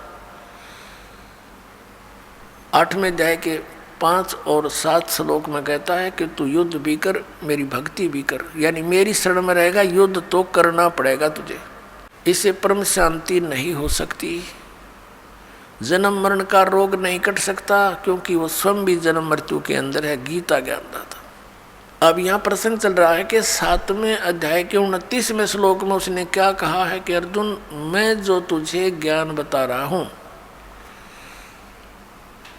8वें अध्याय के 5 और 7 श्लोक में कहता है कि तू युद्ध भी कर, मेरी भक्ति भी कर, यानी मेरी शरण में रहेगा, युद्ध तो करना पड़ेगा तुझे, इससे परम शांति नहीं हो सकती। जन्म मरण का रोग नहीं कट सकता क्योंकि वो स्वयं भी जन्म मृत्यु के अंदर है, गीता ज्ञानदाता। अब यहाँ प्रसंग चल रहा है कि 7वें अध्याय के 29वें श्लोक में उसने क्या कहा है कि अर्जुन मैं जो तुझे ज्ञान बता रहा हूँ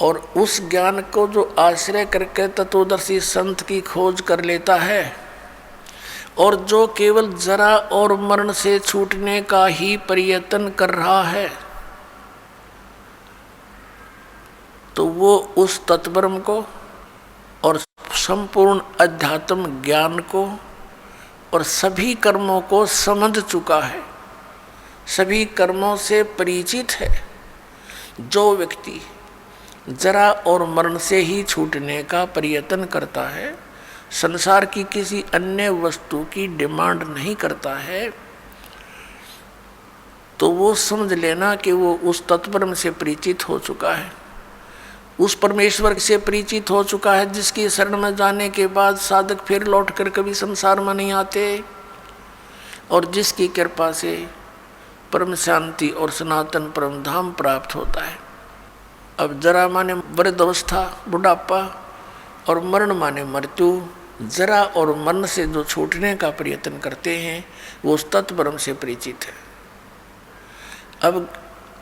और उस ज्ञान को जो आश्रय करके तत्वदर्शी संत की खोज कर लेता है और जो केवल जरा और मरण से छूटने का ही प्रयत्न कर रहा है, तो वो उस तत्ब्रह्म को और संपूर्ण अध्यात्म ज्ञान को और सभी कर्मों को समझ चुका है, सभी कर्मों से परिचित है। जो व्यक्ति जरा और मरण से ही छूटने का प्रयत्न करता है, संसार की किसी अन्य वस्तु की डिमांड नहीं करता है, तो वो समझ लेना कि वो उस तत्ब्रह्म से परिचित हो चुका है, उस परमेश्वर से परिचित हो चुका है जिसकी शरण में जाने के बाद साधक फिर लौटकर कभी संसार में नहीं आते और जिसकी कृपा से परम शांति और सनातन परम धाम प्राप्त होता है। अब जरा माने वृद्धावस्था, बुढ़ापा, और मरण माने मृत्यु। जरा और मरण से जो छूटने का प्रयत्न करते हैं वो उस तत्ब्रह्म से परिचित है। अब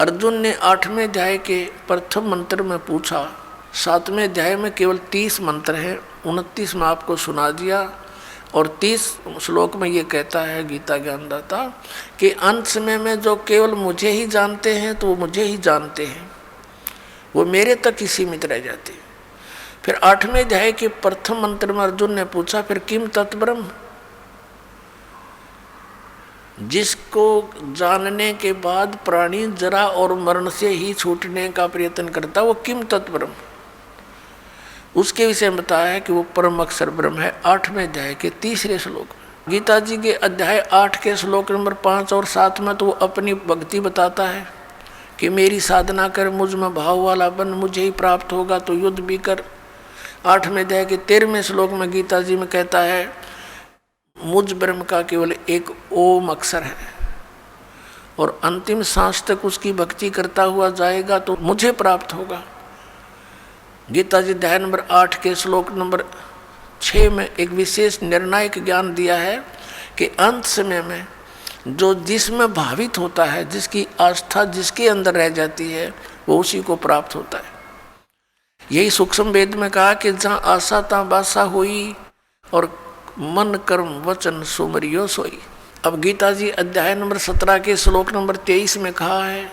अर्जुन ने 8वें अध्याय के प्रथम मंत्र में पूछा, 7वें अध्याय में केवल 30 मंत्र हैं, 29 में आपको सुना दिया और 30 श्लोक में ये कहता है गीता ज्ञानदाता कि अंत समय में जो केवल मुझे ही जानते हैं तो वो मुझे ही जानते हैं, वो मेरे तक ही सीमित रह जाते हैं। फिर 8वें अध्याय के प्रथम मंत्र में अर्जुन ने पूछा फिर किम तत्ब्रह्म, जिसको जानने के बाद प्राणी जरा और मरण से ही छूटने का प्रयत्न करता, वो किम तत्ब्रह्म, उसके विषय में बताया है कि वो परम अक्षर ब्रह्म है। 8वें अध्याय के 3रे श्लोक में। गीता जी के अध्याय 8 के श्लोक नंबर 5 और 7 में तो वो अपनी भक्ति बताता है कि मेरी साधना कर, मुझ में भाव वाला बन, मुझे ही प्राप्त होगा, तो युद्ध भी कर। 8वें अध्याय के 13वें श्लोक में गीता जी में कहता है मुझ ब्रह्म का केवल एक ओम अक्षर है और अंतिम सांस तक उसकी भक्ति करता हुआ जाएगा तो मुझे प्राप्त होगा। गीता जी अध्याय नंबर 8 के श्लोक नंबर 6 में एक विशेष निर्णायक ज्ञान दिया है कि अंत समय में जो जिसमें भावित होता है, जिसकी आस्था जिसके अंदर रह जाती है, वो उसी को प्राप्त होता है। यही सूक्ष्म वेद में कहा कि जहाँ आशा तहाँ बासा हुई और मन कर्म वचन सुमरियो सोई। अब गीता जी अध्याय नंबर 17 के श्लोक नंबर 23 में कहा है,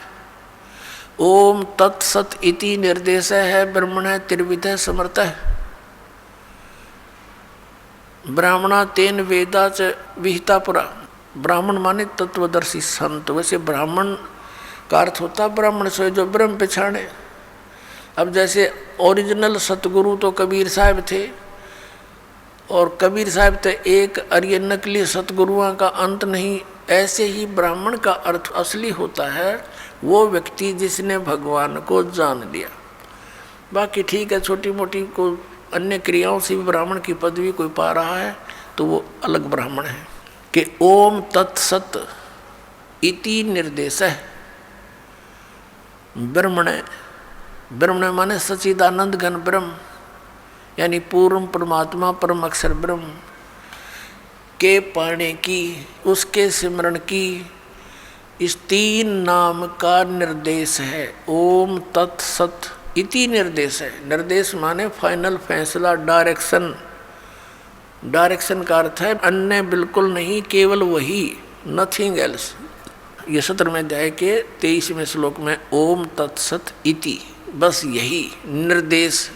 ओम तत्सत इति निर्देश है ब्रह्मण त्रिविध समर्थ। ब्राह्मणा तेन वेदा च विहिता पुरा। ब्राह्मण माने तत्वदर्शी संत। वैसे ब्राह्मण का अर्थ होता ब्राह्मण से जो ब्रह्म पहचाने। अब जैसे ओरिजिनल सतगुरु तो कबीर साहब थे, और कबीर साहब तो एक और ये नकली सतगुरुओं का अंत नहीं। ऐसे ही ब्राह्मण का अर्थ असली होता है वो व्यक्ति जिसने भगवान को जान लिया। बाकी ठीक है, छोटी मोटी को अन्य क्रियाओं से भी ब्राह्मण की पदवी कोई पा रहा है तो वो अलग ब्राह्मण है। कि ओम तत्सत इति निर्देश है ब्रह्मण। ब्रह्मण माने सच्चिदानंद घन ब्रह्म, यानी पूर्ण परमात्मा परम अक्षर ब्रह्म के पाने की, उसके सिमरण की इस 3 नाम का निर्देश है। ओम तत्सत इति निर्देश है। निर्देश माने फाइनल फैसला, डायरेक्शन। डायरेक्शन का अर्थ है अन्य बिल्कुल नहीं, केवल वही, नथिंग एल्स। ये 17वें अध्याय के 23वें श्लोक में ओम तत्सत इति, बस यही निर्देश,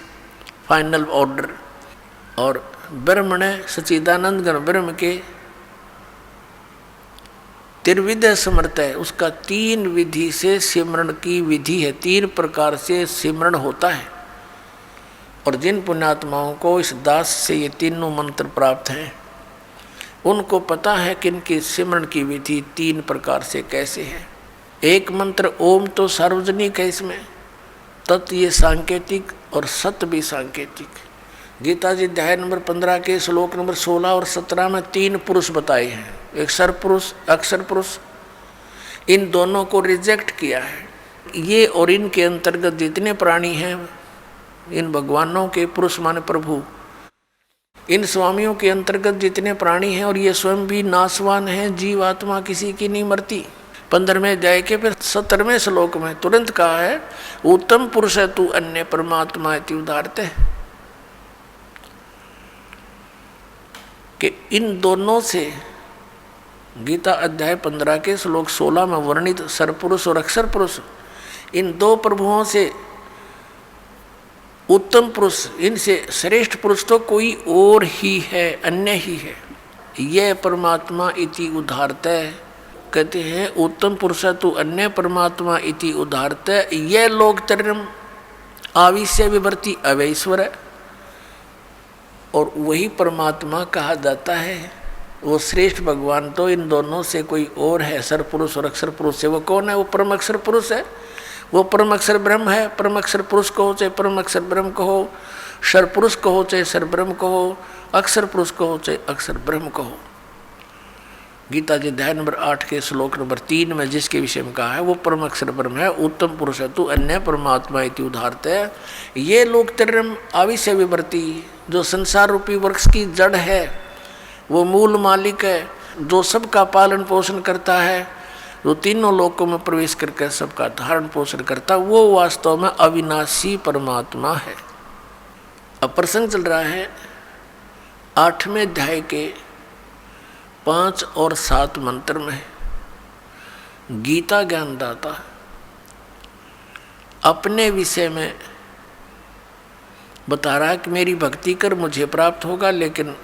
फाइनल ऑर्डर। और ब्रह्मण सच्चिदानंद घन ब्रह्म के त्रिविध समर्थ है, उसका 3 विधि से सिमरण की विधि है। 3 प्रकार से सिमरण होता है। और जिन पुण्यात्माओं को इस दास से ये तीनों मंत्र प्राप्त हैं उनको पता है कि इनकी सिमरण की विधि 3 प्रकार से कैसे है। एक मंत्र ओम तो सार्वजनिक है, इसमें तत् ये सांकेतिक और सत भी सांकेतिक। गीता जी अध्याय नंबर 15 के श्लोक नंबर 16 और 17 में 3 पुरुष बताए हैं, एक सरपुरुष, अक्षर पुरुष। इन दोनों को रिजेक्ट किया है। ये और इनके अंतर्गत जितने प्राणी हैं, इन भगवानों के, पुरुष माने प्रभु, इन स्वामियों के अंतर्गत जितने प्राणी हैं, और ये स्वयं भी नाशवान हैं, जीव आत्मा किसी की नहीं मरती। 15वें अध्याय के फिर 17वें श्लोक में तुरंत कहा है, उत्तम पुरुष है तू अन्य परमात्मा इति उदाहरते, कि इन दोनों से गीता अध्याय 15 के श्लोक 16 में वर्णित सरपुरुष और अक्षर पुरुष, इन 2 प्रभुओं से उत्तम पुरुष, इनसे श्रेष्ठ पुरुष तो कोई और ही है, अन्य ही है। यह परमात्मा इति उदाहरते, कहते हैं उत्तम पुरुष तो अन्य परमात्मा इति उदाहरते, यह लोकतरम आविश्य विवर्ती अवैश्वर है। और वही परमात्मा कहा जाता है, वो श्रेष्ठ भगवान तो इन दोनों से कोई और है, सर पुरुष और अक्षर पुरुष से। वो कौन है? वो परम अक्षर पुरुष है, वो परम अक्षर ब्रह्म है। परम अक्षर पुरुष कहो चाहे परम अक्षर ब्रह्म कहो, सर पुरुष कहो चाहे सर ब्रह्म कहो, अक्षर पुरुष कहो चाहे अक्षर ब्रह्म कहो। गीता जी अध्याय नंबर 8 के श्लोक नंबर 3 में जिसके विषय में कहा है वो परम अक्षर ब्रह्म है, उत्तम पुरुष है तू अन्य परमात्मा इति उदाहरते है। ये लोकतरम आविश्य विवर्ती, जो संसार रूपी वृक्ष की जड़ है, वो मूल मालिक है, जो सबका पालन पोषण करता है, जो तीनों लोकों में प्रवेश करके सबका धारण पोषण करता, वो वास्तव में अविनाशी परमात्मा है। अब प्रसंग चल रहा है 8वें अध्याय के 5 और 7 मंत्र में। गीता ज्ञानदाता अपने विषय में बता रहा है कि मेरी भक्ति कर मुझे प्राप्त होगा, लेकिन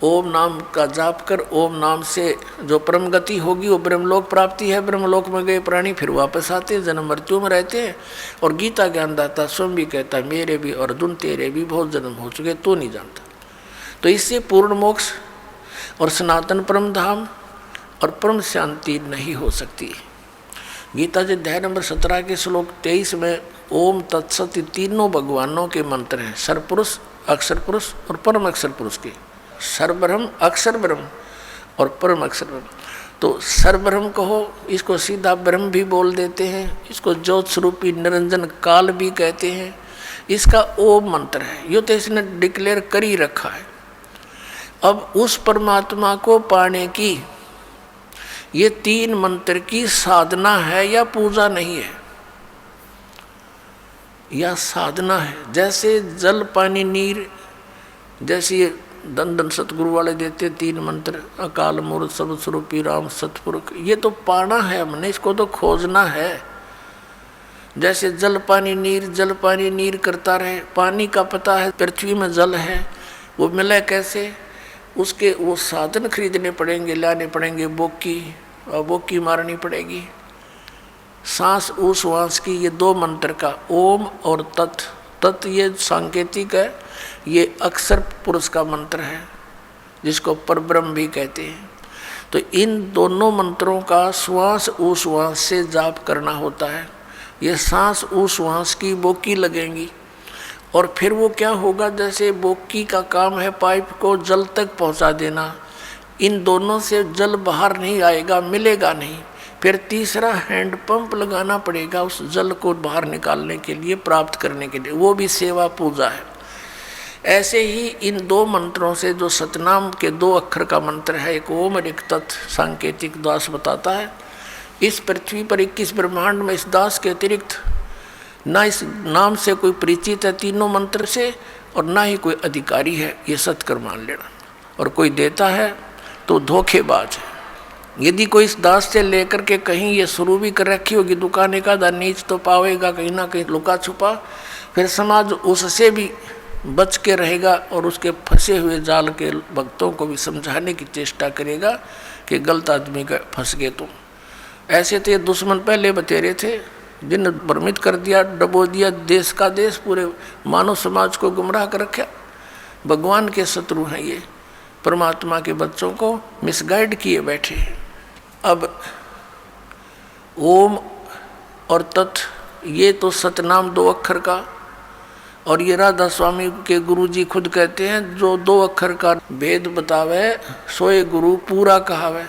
ओम नाम का जाप कर, ओम नाम से जो परम गति होगी वो ब्रह्मलोक प्राप्ति है। ब्रह्मलोक में गए प्राणी फिर वापस आते हैं, जन्म मृत्यु में रहते हैं। और गीता ज्ञानदाता स्वयं भी कहता है मेरे भी अर्जुन तेरे भी बहुत जन्म हो चुके, तो नहीं जानता। तो इससे पूर्ण मोक्ष और सनातन परम धाम और परम शांति नहीं हो सकती। गीता जी अध्याय नंबर 17 के श्लोक 23 में ओम तत्सत तीनों भगवानों के मंत्र हैं, सरपुरुष, अक्षर पुरुष और परम अक्षर पुरुष के। सर्वब्रह्म, अक्षर ब्रह्म और परम अक्षर ब्रह्म। तो सर्वब्रह्म कहो, इसको सीधा ब्रह्म भी बोल देते हैं, इसको ज्योत स्वरूपी निरंजन काल भी कहते हैं। इसका ओम मंत्र है, यो तो इसने डिक्लेयर कर ही रखा है। अब उस परमात्मा को पाने की ये 3 मंत्र की साधना है या पूजा नहीं है, या साधना है। जैसे जल पानी नीर, जैसी धन धन सतगुरु वाले देते 3 मंत्र, अकाल मूर्त सब स्वरूपी राम सतपुरुष। ये तो पाना है हमने, इसको तो खोजना है। जैसे जल पानी नीर करता रहे। पानी का पता है पृथ्वी में जल है, वो मिले कैसे, उसके वो साधन खरीदने पड़ेंगे, लाने पड़ेंगे, बोकी मारनी पड़ेगी। सांस उस वास की, ये 2 मंत्र का ओम और तत् ये सांकेतिक है, ये अक्षर पुरुष का मंत्र है जिसको परब्रह्म भी कहते हैं। तो इन दोनों मंत्रों का श्वास उश्वास से जाप करना होता है। ये सांस उश्वास की बोकी लगेंगी और फिर वो क्या होगा, जैसे बोकी का काम है पाइप को जल तक पहुंचा देना, इन दोनों से जल बाहर नहीं आएगा, मिलेगा नहीं। फिर तीसरा हैंड पंप लगाना पड़ेगा उस जल को बाहर निकालने के लिए, प्राप्त करने के लिए, वो भी सेवा पूजा है। ऐसे ही इन 2 मंत्रों से, जो सतनाम के 2 अक्षर का मंत्र है, एक ओम और एक तत्, सांकेतिक दास बताता है इस पृथ्वी पर 21 ब्रह्मांड में इस दास के अतिरिक्त ना इस नाम से कोई परिचित है तीनों मंत्र से, और ना ही कोई अधिकारी है, ये सत्कर मान लेना। और कोई देता है तो धोखेबाज है। यदि कोई इस दास से लेकर के कहीं ये शुरू भी कर रखी होगी दुकान का नीच तो पावेगा कहीं ना कहीं लुका छुपा, फिर समाज उससे भी बच के रहेगा और उसके फंसे हुए जाल के भक्तों को भी समझाने की चेष्टा करेगा कि गलत आदमी का फंस गए तुम। ऐसे तो ये दुश्मन पहले बतेरे थे जिन भ्रमित कर दिया, डबो दिया देश का देश, पूरे मानव समाज को गुमराह कर रखा। भगवान के शत्रु हैं ये, परमात्मा के बच्चों को मिसगाइड किए बैठे। अब ओम और तत् ये तो सतनाम 2 अक्षर का, और ये राधा स्वामी के गुरुजी खुद कहते हैं जो 2 अक्षर का भेद बतावे सोए गुरु पूरा कहावे।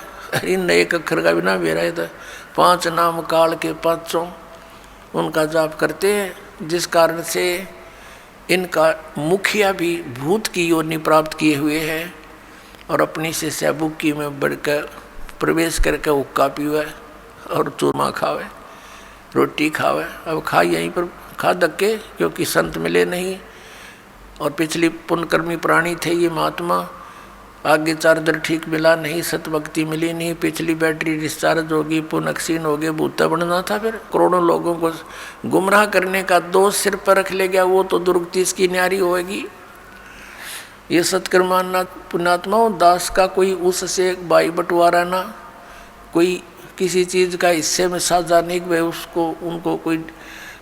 इन 1 अक्षर का बिना बेरा है तो 5 नाम काल के 5 उनका जाप करते हैं, जिस कारण से इनका मुखिया भी भूत की योनि प्राप्त किए हुए हैं और अपनी शिष्या बुक्की में बढ़कर प्रवेश करके हुक्का पीवे और चूरमा खावे, रोटी खावे। अब खा यहीं पर खा धक्के, क्योंकि संत मिले नहीं और पिछली पुण्यकर्मी प्राणी थे ये महात्मा, आगे चार्जर ठीक मिला नहीं, सतभक्ति मिली नहीं, पिछली बैटरी डिस्चार्ज होगी, पुनक्षीण हो गए, भूता बनना था। फिर करोड़ों लोगों को गुमराह करने का दोष सिर पर रख ले गया, वो तो दुर्गति इसकी न्यारी होगी। ये सत्कर्माना पुण्यात्माओं, दास का कोई उससे बाई बंटवारा ना, कोई किसी चीज़ का हिस्से में साझा नहीं कि भाई उसको उनको कोई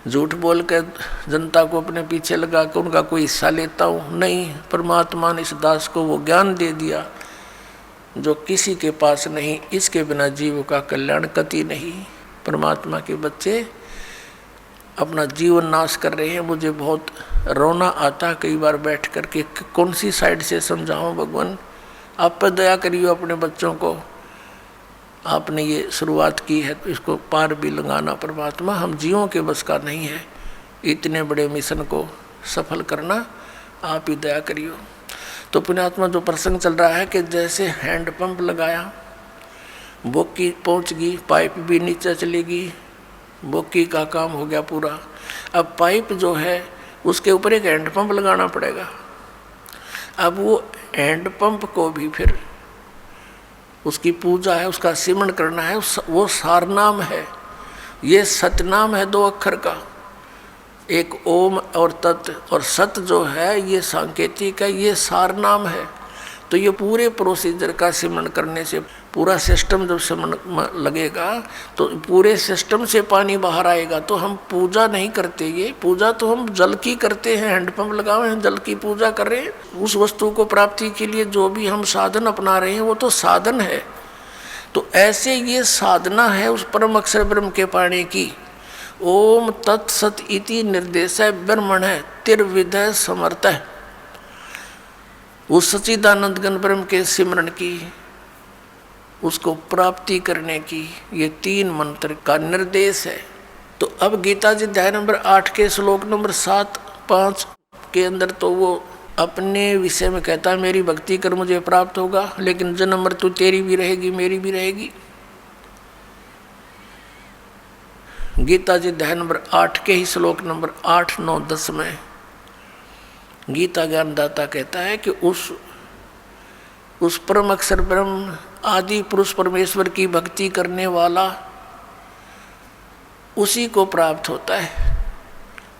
झूठ बोल कर जनता को अपने पीछे लगा कर उनका कोई हिस्सा लेता हूँ, नहीं। परमात्मा ने इस दास को वो ज्ञान दे दिया जो किसी के पास नहीं, इसके बिना जीव का कल्याण कति नहीं। परमात्मा के बच्चे अपना जीवन नाश कर रहे हैं। मुझे बहुत रोना आता कई बार बैठ कर के कौन सी साइड से समझाऊं। भगवान आप पर दया करिए, अपने बच्चों को आपने ये शुरुआत की है तो इसको पार भी लगाना। परमात्मा हम जीवों के बस का नहीं है, इतने बड़े मिशन को सफल करना, आप ही दया करियो। तो पुण्यात्मा जो प्रसंग चल रहा है कि जैसे हैंड पंप लगाया, बोकी पहुंच गई, पाइप भी नीचे चलेगी, बोकी का काम हो गया पूरा। अब पाइप जो है उसके ऊपर एक हैंड पंप लगाना पड़ेगा। अब वो हैंड पंप को भी फिर उसकी पूजा है, उसका सिमरण करना है, वो सारनाम है, ये सतनाम है 2 अक्षर का, एक ओम और तत्, और सत जो है ये सांकेतिक है, ये सारनाम है। तो ये पूरे प्रोसीजर का सिमरण करने से पूरा सिस्टम जब सिमरण लगेगा तो पूरे सिस्टम से पानी बाहर आएगा। तो हम पूजा नहीं करते, ये पूजा तो हम जल की करते हैं, हैंडपंप लगाए हैं, जल की पूजा कर रहे हैं। उस वस्तु को प्राप्ति के लिए जो भी हम साधन अपना रहे हैं वो तो साधन है। तो ऐसे ये साधना है उस परम अक्षर ब्रह्म के पाने की। ओम तत्सत इति निर्देश ब्रह्मण है तिर्विधय समर्थ है, उस सच्चिदानंद घन ब्रह्म के सिमरण की, उसको प्राप्ति करने की ये 3 मंत्र का निर्देश है। तो अब गीता जी अध्याय नंबर 8 के श्लोक नंबर 7-5 के अंदर तो वो अपने विषय में कहता है मेरी भक्ति कर मुझे प्राप्त होगा, लेकिन जन्म मृत्यु तेरी भी रहेगी मेरी भी रहेगी। गीता जी अध्याय नंबर 8 के ही श्लोक नंबर 8, 9, 10 में गीता ज्ञानदाता कहता है कि उस उस परम अक्षर ब्रह्म आदि पुरुष परमेश्वर की भक्ति करने वाला उसी को प्राप्त होता है।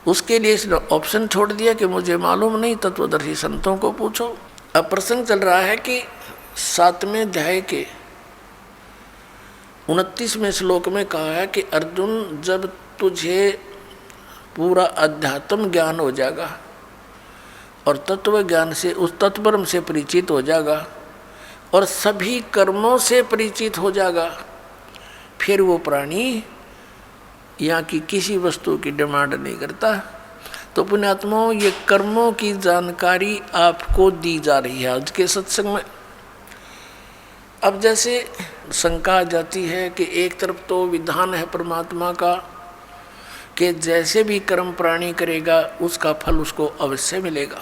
उसके लिए इसने ऑप्शन छोड़ दिया कि मुझे मालूम नहीं, तत्वदर्शी संतों को पूछो। अब प्रसंग चल रहा है कि 7वें अध्याय के 29वें श्लोक में कहा है कि अर्जुन, जब तुझे पूरा अध्यात्म ज्ञान हो जाएगा और तत्व ज्ञान से उस तत्वब्रह्म से परिचित हो जाएगा और सभी कर्मों से परिचित हो जाएगा, फिर वो प्राणी यहाँ की किसी वस्तु की डिमांड नहीं करता। तो पुण्यात्माओं, ये कर्मों की जानकारी आपको दी जा रही है आज के सत्संग में। अब जैसे शंका आ जाती है कि एक तरफ तो विधान है परमात्मा का कि जैसे भी कर्म प्राणी करेगा उसका फल उसको अवश्य मिलेगा,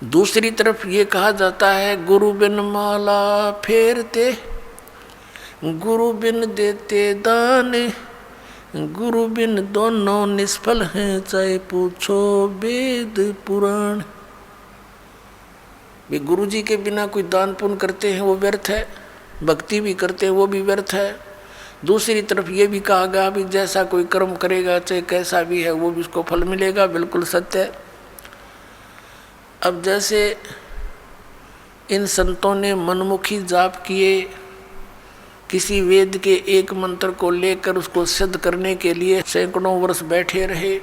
दूसरी तरफ ये कहा जाता है गुरु बिन माला फेरते, गुरु बिन देते दान, गुरु बिन दोनों निष्फल हैं, चाहे पूछो वेद पुराण। वे गुरु जी के बिना कोई दान पुण्य करते हैं वो व्यर्थ है, भक्ति भी करते हैं वो भी व्यर्थ है। दूसरी तरफ ये भी कहा गया भी जैसा कोई कर्म करेगा चाहे कैसा भी है वो भी उसको फल मिलेगा, बिल्कुल सत्य है। अब जैसे इन संतों ने मनमुखी जाप किए, किसी वेद के एक मंत्र को लेकर उसको सिद्ध करने के लिए सैकड़ों वर्ष बैठे रहे।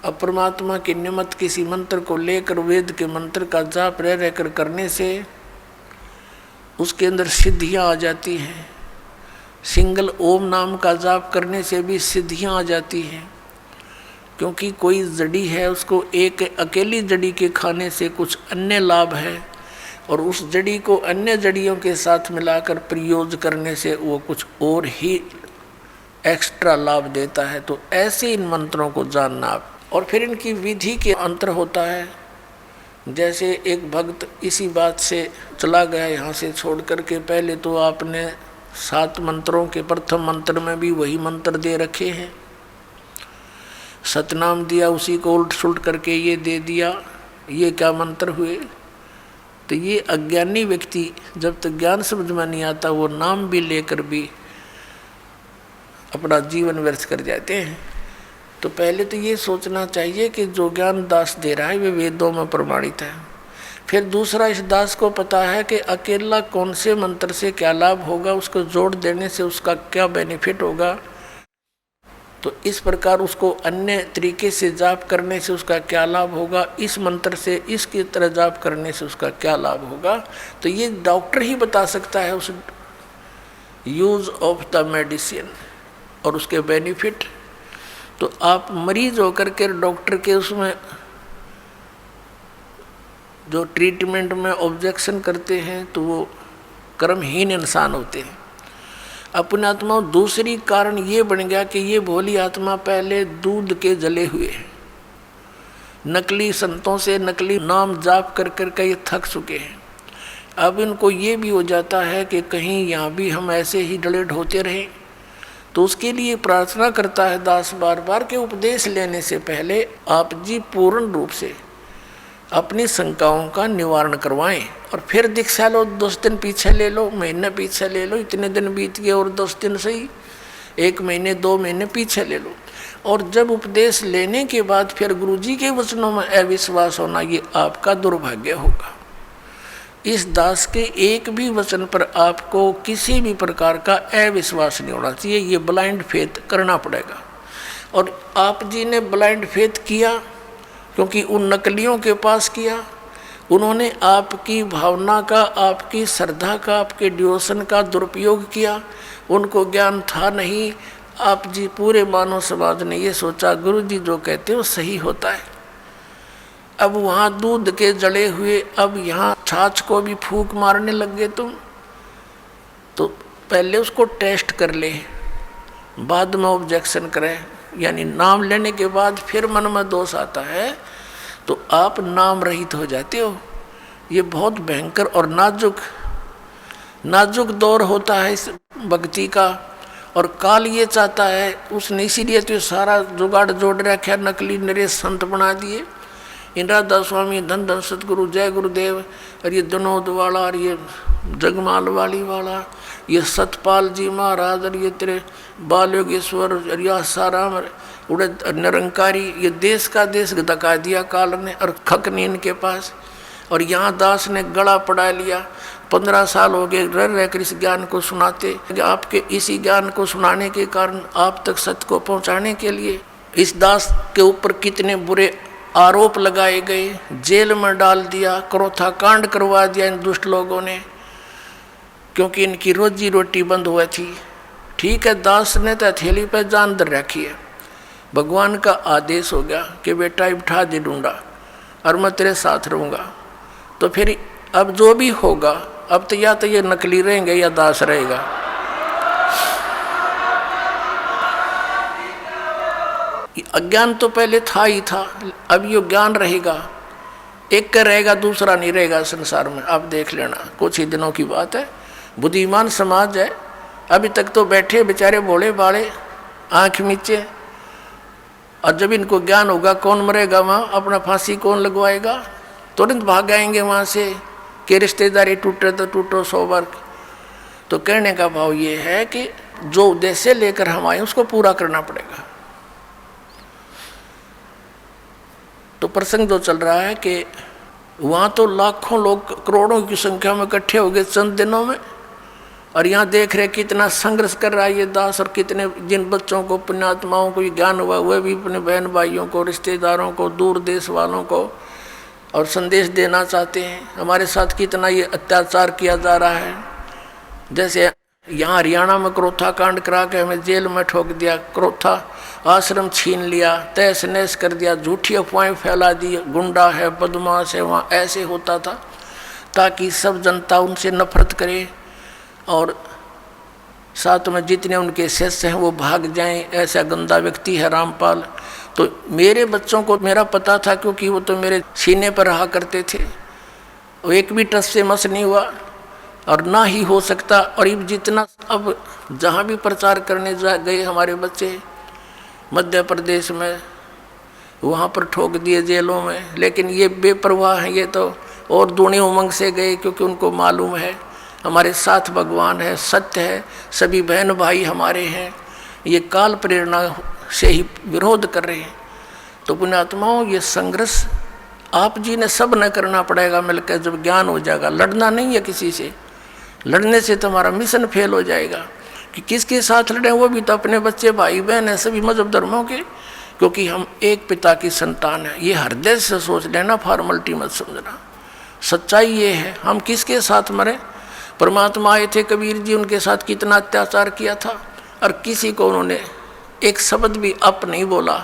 अब परमात्मा के निमित्त किसी मंत्र को लेकर वेद के मंत्र का जाप रह रहकर करने से उसके अंदर सिद्धियां आ जाती हैं। सिंगल ओम नाम का जाप करने से भी सिद्धियां आ जाती हैं, क्योंकि कोई जड़ी है उसको एक अकेली जड़ी के खाने से कुछ अन्य लाभ है और उस जड़ी को अन्य जड़ियों के साथ मिलाकर प्रयोग करने से वो कुछ और ही एक्स्ट्रा लाभ देता है। तो ऐसे इन मंत्रों को जानना। और फिर इनकी विधि के अंतर होता है। जैसे एक भक्त इसी बात से चला गया यहाँ से छोड़ करके, पहले तो आपने 7 मंत्रों के प्रथम मंत्र में भी वही मंत्र दे रखे हैं, सतनाम दिया, उसी को उल्ट सुलट करके ये दे दिया, ये क्या मंत्र हुए। तो ये अज्ञानी व्यक्ति जब तक ज्ञान समझ में नहीं आता वो नाम भी लेकर भी अपना जीवन व्यर्थ कर जाते हैं। तो पहले तो ये सोचना चाहिए कि जो ज्ञान दास दे रहा है वे वेदों में प्रमाणित है। फिर दूसरा, इस दास को पता है कि अकेला कौन से मंत्र से क्या लाभ होगा, उसको जोड़ देने से उसका क्या बेनिफिट होगा। तो इस प्रकार उसको अन्य तरीके से जाप करने से उसका क्या लाभ होगा, इस मंत्र से इसकी तरह जाप करने से उसका क्या लाभ होगा। तो ये डॉक्टर ही बता सकता है उस यूज ऑफ द मेडिसिन और उसके बेनिफिट। तो आप मरीज होकर के डॉक्टर के उसमें जो ट्रीटमेंट में ऑब्जेक्शन करते हैं तो वो कर्महीन इंसान होते हैं। अपने आत्मा दूसरी कारण ये बन गया कि ये भोली आत्मा पहले दूध के जले हुए हैं, नकली संतों से नकली नाम जाप कर कर के ये थक चुके हैं। अब इनको ये भी हो जाता है कि कहीं यहाँ भी हम ऐसे ही डले ढोते रहें। तो उसके लिए प्रार्थना करता है दास बार बार के उपदेश लेने से पहले आप जी पूर्ण रूप से अपनी शंकाओं का निवारण करवाएं और फिर दीक्षा लो। 10 दिन पीछे ले लो, महीना पीछे ले लो, इतने दिन बीत गए और 10 दिन सही, 1 महीने 2 महीने पीछे ले लो। और जब उपदेश लेने के बाद फिर गुरुजी के वचनों में अविश्वास होना, ये आपका दुर्भाग्य होगा। इस दास के एक भी वचन पर आपको किसी भी प्रकार का अविश्वास नहीं होना चाहिए, ये ब्लाइंड फेथ करना पड़ेगा। और आप जी ने ब्लाइंड फेथ किया क्योंकि उन नकलियों के पास किया, उन्होंने आपकी भावना का, आपकी श्रद्धा का, आपके डिवोशन का दुरुपयोग किया, उनको ज्ञान था नहीं। आप जी पूरे मानव समाज ने ये सोचा गुरु जी जो कहते हो सही होता है। अब वहाँ दूध के जड़े हुए, अब यहाँ छाछ को भी फूंक मारने लग गए तुम। तो पहले उसको टेस्ट कर ले, बाद में ऑब्जेक्शन करें, यानी नाम लेने के बाद फिर मन में दोष आता है तो आप नाम रहित हो जाते हो। ये बहुत भयंकर और नाजुक दौर होता है इस भक्ति का। और काल ये चाहता है, उसने इसीलिए तो सारा जुगाड़ जोड़ रखा, नकली नरेश संत बना दिए। इन राधा स्वामी, धन धन सतगुरु, जय गुरुदेव, और ये विनोद वाला, और ये जगमाल वाली वाला, ये सतपाल जी महाराज, और ये तेरे बाल योगेश्वर, और यह साराम उड़े निरंकारी, ये देश का देश धका दिया काल ने, और खक नहीं इनके पास। और यहाँ दास ने गला पड़ा लिया, 15 साल हो गए रह रहकर इस ज्ञान को सुनाते। आपके इसी ज्ञान को सुनाने के कारण, आप तक सत्य को पहुँचाने के लिए इस दास के ऊपर कितने बुरे आरोप लगाए गए, जेल में डाल दिया, क्रोथा कांड करवा दिया इन दुष्ट लोगों ने, क्योंकि इनकी रोजी रोटी बंद हुई थी। ठीक है, दास ने तो हथेली पर जान धर रखी है, भगवान का आदेश हो गया कि बेटा उठा दे डूंडा और मैं तेरे साथ रहूँगा। तो फिर अब जो भी होगा, अब तो या तो ये नकली रहेंगे या दास रहेगा। अज्ञान तो पहले था ही था, अब ये ज्ञान रहेगा, एक का रहेगा दूसरा नहीं रहेगा संसार में। आप देख लेना, कुछ ही दिनों की बात है। बुद्धिमान समाज है, अभी तक तो बैठे बेचारे भोले भाले आँख नीचे, और जब इनको ज्ञान होगा कौन मरेगा वहाँ, अपना फांसी कौन लगवाएगा, तुरंत भाग आएंगे वहाँ से कि रिश्तेदारी टूटे तो टूटो 100 बार। तो कहने का भाव ये है कि जो उद्देश्य लेकर हम आए उसको पूरा करना पड़ेगा। तो प्रसंग जो चल रहा है कि वहाँ तो लाखों लोग, करोड़ों की संख्या में इकट्ठे हो गए चंद दिनों में, और यहाँ देख रहे कितना संघर्ष कर रहा है ये दास, और कितने जिन बच्चों को, पुण्यात्माओं को ये ज्ञान हुआ, वह भी अपने बहन भाइयों को, रिश्तेदारों को, दूर देश वालों को और संदेश देना चाहते हैं। हमारे साथ कितना ये अत्याचार किया जा रहा है। जैसे यहाँ हरियाणा में क्रोथा कांड करा के हमें जेल में ठोक दिया, क्रोथा आश्रम छीन लिया, तहस नहस कर दिया, झूठी अफवाहें फैला दी, गुंडा है, बदमाश है, वहाँ ऐसे होता था ताकि सब जनता उनसे नफरत करे और साथ में जितने उनके शिष्य हैं वो भाग जाएं। ऐसा गंदा व्यक्ति है रामपाल। तो मेरे बच्चों को मेरा पता था, क्योंकि वो तो मेरे सीने पर रहा करते थे, वो एक भी टस से मस नहीं हुआ और ना ही हो सकता। और ये जितना अब जहाँ भी प्रचार करने गए हमारे बच्चे मध्य प्रदेश में, वहाँ पर ठोक दिए जेलों में। लेकिन ये बेपरवाह हैं, ये तो और दूनी उमंग से गए, क्योंकि उनको मालूम है हमारे साथ भगवान है, सत्य है, सभी बहन भाई हमारे हैं। ये काल प्रेरणा से ही विरोध कर रहे हैं। तो पुण्यात्माओं, ये संघर्ष आप जी ने सब न करना पड़ेगा मिलकर। जब ज्ञान हो जाएगा, लड़ना नहीं है किसी से, लड़ने से तुम्हारा मिशन फेल हो जाएगा। कि किसके साथ लड़ें, वो भी तो अपने बच्चे भाई बहन हैं, सभी मजहब धर्मों के, क्योंकि हम एक पिता की संतान है। ये हृदय से सोच लेना, फॉर्मलिटी मत समझना। सच्चाई ये है, हम किसके साथ मरे। परमात्मा आए थे कबीर जी, उनके साथ कितना अत्याचार किया था, और किसी को उन्होंने एक शब्द भी अप नहीं बोला।